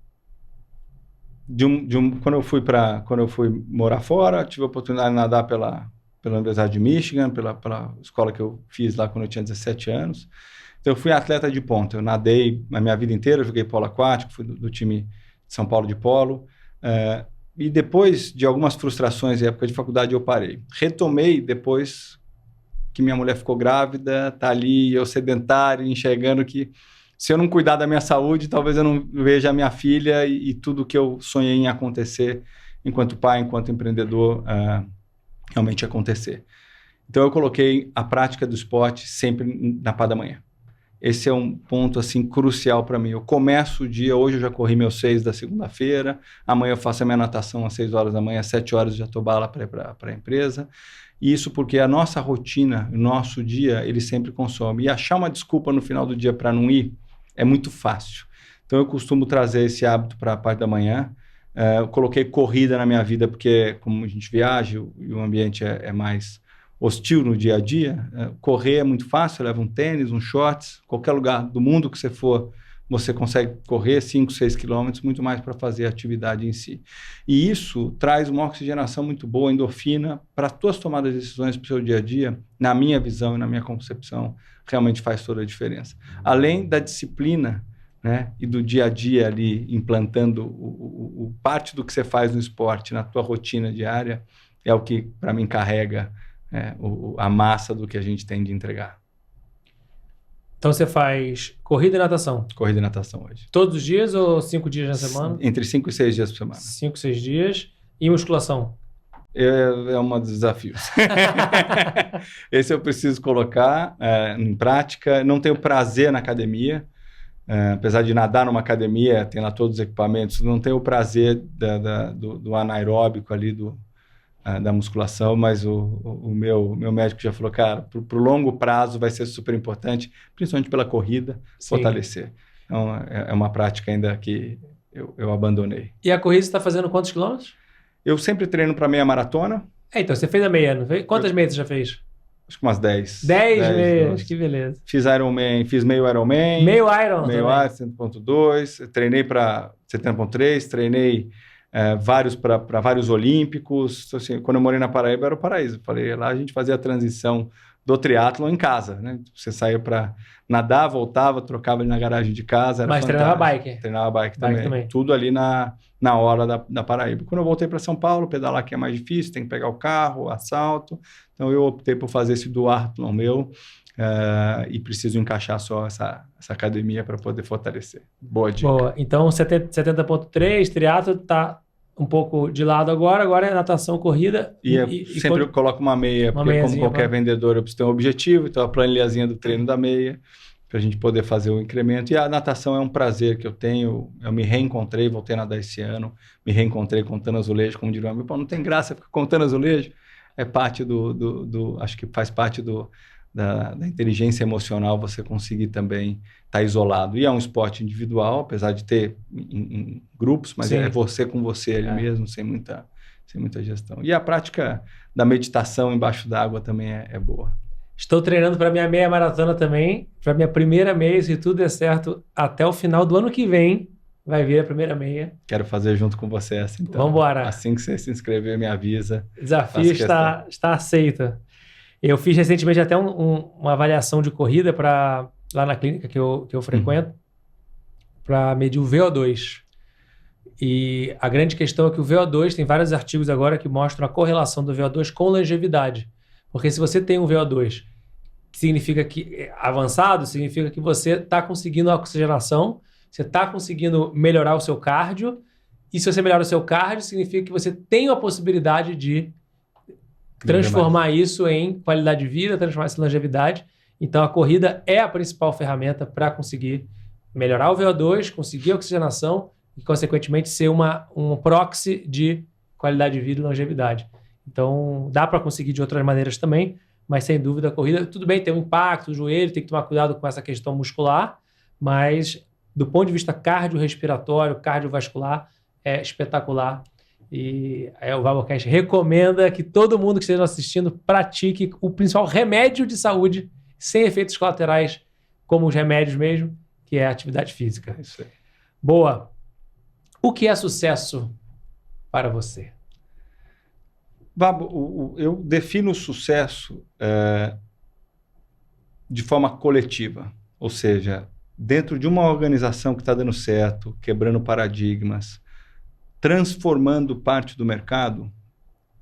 quando eu fui morar fora, tive a oportunidade de nadar pela Universidade de Michigan, pela escola que eu fiz lá quando eu tinha 17 anos. Então, eu fui atleta de ponta. Eu nadei a minha vida inteira, joguei polo aquático, fui do time de São Paulo de polo. E depois de algumas frustrações em época de faculdade, eu parei. Retomei depois que minha mulher ficou grávida, tá ali, eu sedentário, enxergando que se eu não cuidar da minha saúde, talvez eu não veja a minha filha e tudo que eu sonhei em acontecer enquanto pai, enquanto empreendedor, realmente acontecer. Então, eu coloquei a prática do esporte sempre na parte da manhã. Esse é um ponto, assim, crucial para mim. Eu começo o dia, hoje eu já corri meus 6 da segunda-feira, amanhã eu faço a minha natação às 6 horas da manhã, às 7 horas eu já estou bala para ir para a empresa. Isso porque a nossa rotina, o nosso dia, ele sempre consome. E achar uma desculpa no final do dia para não ir é muito fácil. Então, eu costumo trazer esse hábito para a parte da manhã. Eu coloquei corrida na minha vida porque, como a gente viaja e o ambiente é mais hostil no dia a dia, correr é muito fácil. Leva um tênis, um shorts, qualquer lugar do mundo que você for, você consegue correr 5, 6 quilômetros, muito mais para fazer a atividade em si. E isso traz uma oxigenação muito boa, endorfina, para as tuas tomadas de decisões para o seu dia a dia, na minha visão e na minha concepção, realmente faz toda a diferença. Além da disciplina, e do dia a dia ali, implantando o parte do que você faz no esporte, na tua rotina diária, é o que, para mim, carrega a massa do que a gente tem de entregar. Então você faz corrida e natação? Corrida e natação hoje. Todos os dias ou 5 dias na semana? Entre 5 e 6 dias por semana. 5, 6 dias. E musculação? É um dos desafios. Esse eu preciso colocar em prática. Não tenho prazer na academia. Apesar de nadar numa academia, tem lá todos os equipamentos, não tenho o prazer do anaeróbico ali, da musculação, mas o meu médico já falou, cara, pro longo prazo vai ser super importante, principalmente pela corrida, fortalecer. Então, é uma prática ainda que eu abandonei. E a corrida você está fazendo quantos quilômetros? Eu sempre treino para meia maratona. Então, você fez a meia, não fez? Quantas meias você já fez? Acho que umas 10. 10 meias, que beleza. Fiz Ironman, fiz meio Ironman. Meio Iron Meio Iron, 70.2, treinei para 70.3, treinei para vários olímpicos. Assim, quando eu morei na Paraíba, era o paraíso. Falei, lá a gente fazia a transição do triatlon em casa, né? Você saía para nadar, voltava, trocava ali na garagem de casa. Era mas fantástico. treinava bike? Treinava bike também. Tudo ali na hora da Paraíba. Quando eu voltei para São Paulo, pedalar aqui é mais difícil, tem que pegar o carro, assalto. Então, eu optei por fazer esse duatlon meu e preciso encaixar só essa academia para poder fortalecer. Boa dica. Boa. Então, 70.3, triatlo está um pouco de lado agora é natação, corrida. E sempre eu coloco uma meia, porque como qualquer vendedor eu preciso ter um objetivo, então a planilhazinha do treino da meia, para a gente poder fazer o incremento. E a natação é um prazer que eu tenho. Eu me reencontrei, voltei a nadar esse ano, me reencontrei contando azulejo, como diria o amigo, não tem graça ficar contando azulejo. É parte acho que faz parte da inteligência emocional, você conseguir também estar isolado. E é um esporte individual, apesar de ter em grupos, mas é você com você ali mesmo, sem muita gestão. E a prática da meditação embaixo d'água também é boa. Estou treinando para minha meia maratona também, para minha primeira meia, se tudo der certo, até o final do ano que vem vai vir a primeira meia. Quero fazer junto com você essa, então. Vamos embora. Assim que você se inscrever, me avisa. O desafio está aceito. Eu fiz recentemente até uma avaliação de corrida lá na clínica que eu frequento, para medir o VO2. E a grande questão é que o VO2, tem vários artigos agora que mostram a correlação do VO2 com longevidade. Porque se você tem um VO2 que significa que avançado, significa que você está conseguindo a oxigenação, você está conseguindo melhorar o seu cardio, e se você melhora o seu cardio, significa que você tem a possibilidade de transformar isso em qualidade de vida, transformar isso em longevidade. Então a corrida é a principal ferramenta para conseguir melhorar o VO2, conseguir a oxigenação e, consequentemente, ser um proxy de qualidade de vida e longevidade. Então, dá para conseguir de outras maneiras também, mas, sem dúvida, a corrida, tudo bem, tem um impacto, o joelho, tem que tomar cuidado com essa questão muscular, mas, do ponto de vista cardiorrespiratório, cardiovascular, é espetacular. E o Vabocast recomenda que todo mundo que esteja assistindo pratique o principal remédio de saúde, sem efeitos colaterais, como os remédios mesmo, que é a atividade física. É isso aí. Boa. O que é sucesso para você? Babo, eu defino o sucesso de forma coletiva, ou seja, dentro de uma organização que está dando certo, quebrando paradigmas, transformando parte do mercado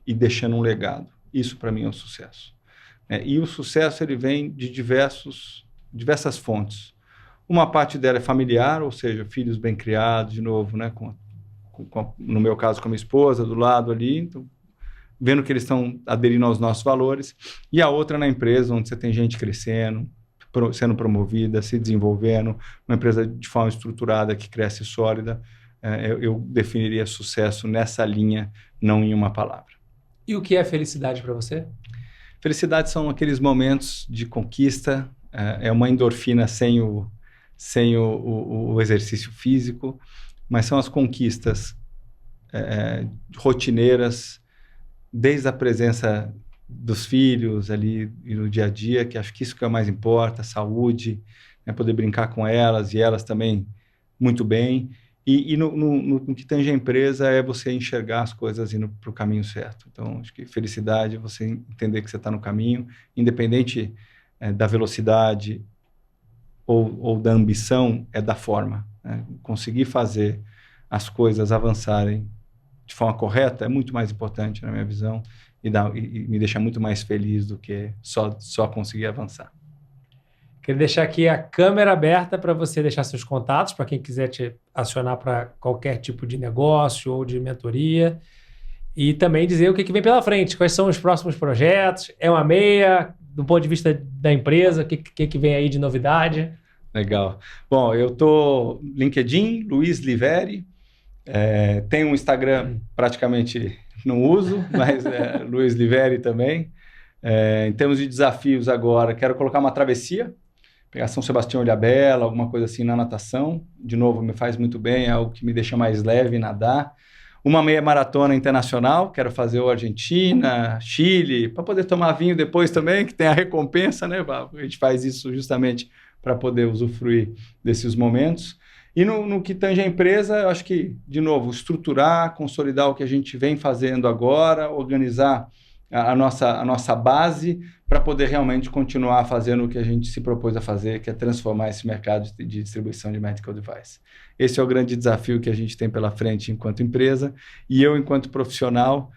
e deixando um legado. Isso, para mim, é um sucesso. E o sucesso ele vem de diversas fontes. Uma parte dela é familiar, ou seja, filhos bem criados, de novo, né, no meu caso, com a minha esposa, do lado ali, então, vendo que eles estão aderindo aos nossos valores. E a outra na empresa, onde você tem gente crescendo, sendo promovida, se desenvolvendo, uma empresa de forma estruturada, que cresce sólida. Eu definiria sucesso nessa linha, não em uma palavra. E o que é felicidade para você? Felicidade são aqueles momentos de conquista, é uma endorfina sem o exercício físico, mas são as conquistas rotineiras, desde a presença dos filhos ali e no dia a dia, que acho que isso que é o mais importa, a saúde, né, poder brincar com elas e elas também muito bem. E no que tange a empresa é você enxergar as coisas indo para o caminho certo. Então, acho que felicidade é você entender que você está no caminho, independente da velocidade ou da ambição, é da forma. Né? Conseguir fazer as coisas avançarem de forma correta é muito mais importante, na minha visão, e me deixa muito mais feliz do que só conseguir avançar. Queria deixar aqui a câmera aberta para você deixar seus contatos, para quem quiser te acionar para qualquer tipo de negócio ou de mentoria. E também dizer o que vem pela frente, quais são os próximos projetos, é uma meia, do ponto de vista da empresa, o que vem aí de novidade. Legal. Bom, eu estou LinkedIn, Luiz Liveri, tenho um Instagram, praticamente não uso, mas Luiz Liveri também. Em termos de desafios agora, quero colocar uma travessia, pegar São Sebastião Ilhabela, alguma coisa assim na natação. De novo, me faz muito bem, é algo que me deixa mais leve nadar. Uma meia maratona internacional, quero fazer o Argentina, Chile, para poder tomar vinho depois também, que tem a recompensa, né, Babo? A gente faz isso justamente para poder usufruir desses momentos. E no que tange a empresa, eu acho que, de novo, estruturar, consolidar o que a gente vem fazendo agora, organizar a nossa base para poder realmente continuar fazendo o que a gente se propôs a fazer, que é transformar esse mercado de distribuição de medical device. Esse é o grande desafio que a gente tem pela frente enquanto empresa, e eu, enquanto profissional,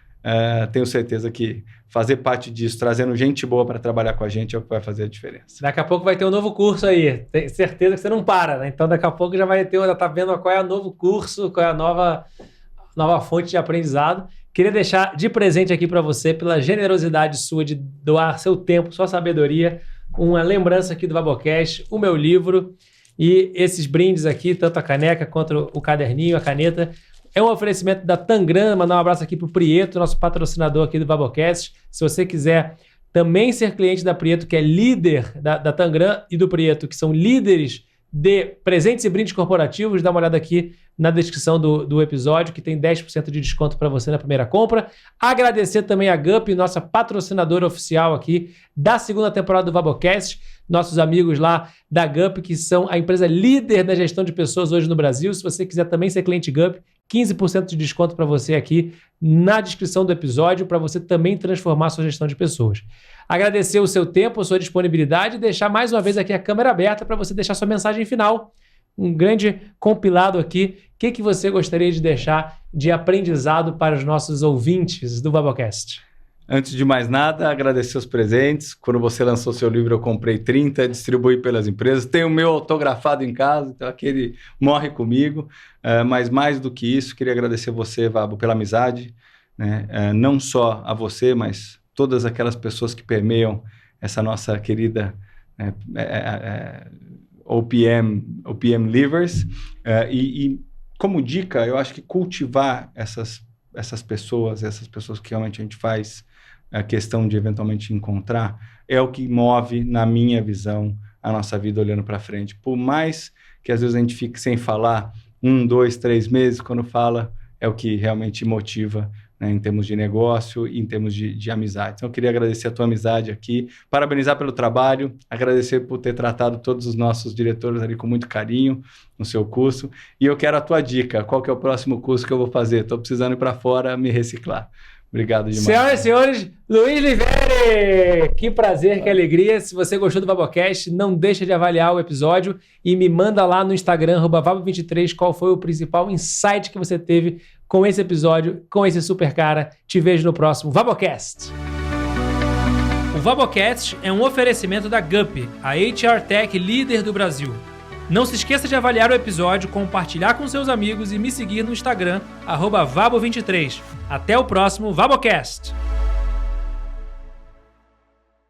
tenho certeza que fazer parte disso, trazendo gente boa para trabalhar com a gente, é o que vai fazer a diferença. Daqui a pouco vai ter um novo curso aí, tenho certeza que você não para, né? Então daqui a pouco já tá vendo qual é o novo curso, qual é a nova fonte de aprendizado. Queria deixar de presente aqui para você, pela generosidade sua de doar seu tempo, sua sabedoria, uma lembrança aqui do Vabocast, o meu livro e esses brindes aqui, tanto a caneca quanto o caderninho, a caneta. É um oferecimento da Tangram. Mandar um abraço aqui para o Prieto, nosso patrocinador aqui do Vabocast. Se você quiser também ser cliente da Prieto, que é líder da Tangram e do Prieto, que são líderes de presentes e brindes corporativos. Dá uma olhada aqui na descrição do episódio, que tem 10% de desconto para você na primeira compra. Agradecer também a Gup, nossa patrocinadora oficial aqui da segunda temporada do Vabocast, nossos amigos lá da Gup, que são a empresa líder da gestão de pessoas hoje no Brasil. Se você quiser também ser cliente Gup, 15% de desconto para você aqui na descrição do episódio, para você também transformar a sua gestão de pessoas. Agradecer o seu tempo, a sua disponibilidade e deixar mais uma vez aqui a câmera aberta para você deixar sua mensagem final. Um grande compilado aqui. O que você gostaria de deixar de aprendizado para os nossos ouvintes do Vabocast? Antes de mais nada, agradecer os presentes. Quando você lançou seu livro, eu comprei 30, distribuí pelas empresas. Tenho o meu autografado em casa, então aquele morre comigo. Mas mais do que isso, queria agradecer você, Vabo, pela amizade, né? Não só a você, mas todas aquelas pessoas que permeiam essa nossa querida OPM Livers. E como dica, eu acho que cultivar essas pessoas que realmente a gente faz a questão de eventualmente encontrar, é o que move, na minha visão, a nossa vida olhando para frente. Por mais que às vezes a gente fique sem falar 1, 2, 3 meses, quando fala, é o que realmente motiva, né, em termos de negócio e em termos de amizade. Então, eu queria agradecer a tua amizade aqui, parabenizar pelo trabalho, agradecer por ter tratado todos os nossos diretores ali com muito carinho no seu curso. E eu quero a tua dica. Qual que é o próximo curso que eu vou fazer? Estou precisando ir para fora me reciclar. Obrigado demais. Senhoras e senhores, Luiz Liveri! Que prazer, que alegria. Se você gostou do Vabocast, não deixa de avaliar o episódio e me manda lá no Instagram, @vabo23, qual foi o principal insight que você teve com esse episódio, com esse super cara. Te vejo no próximo Vabocast. O Vabocast é um oferecimento da Gup, a HR Tech líder do Brasil. Não se esqueça de avaliar o episódio, compartilhar com seus amigos e me seguir no Instagram, @vabo23. Até o próximo Vabocast!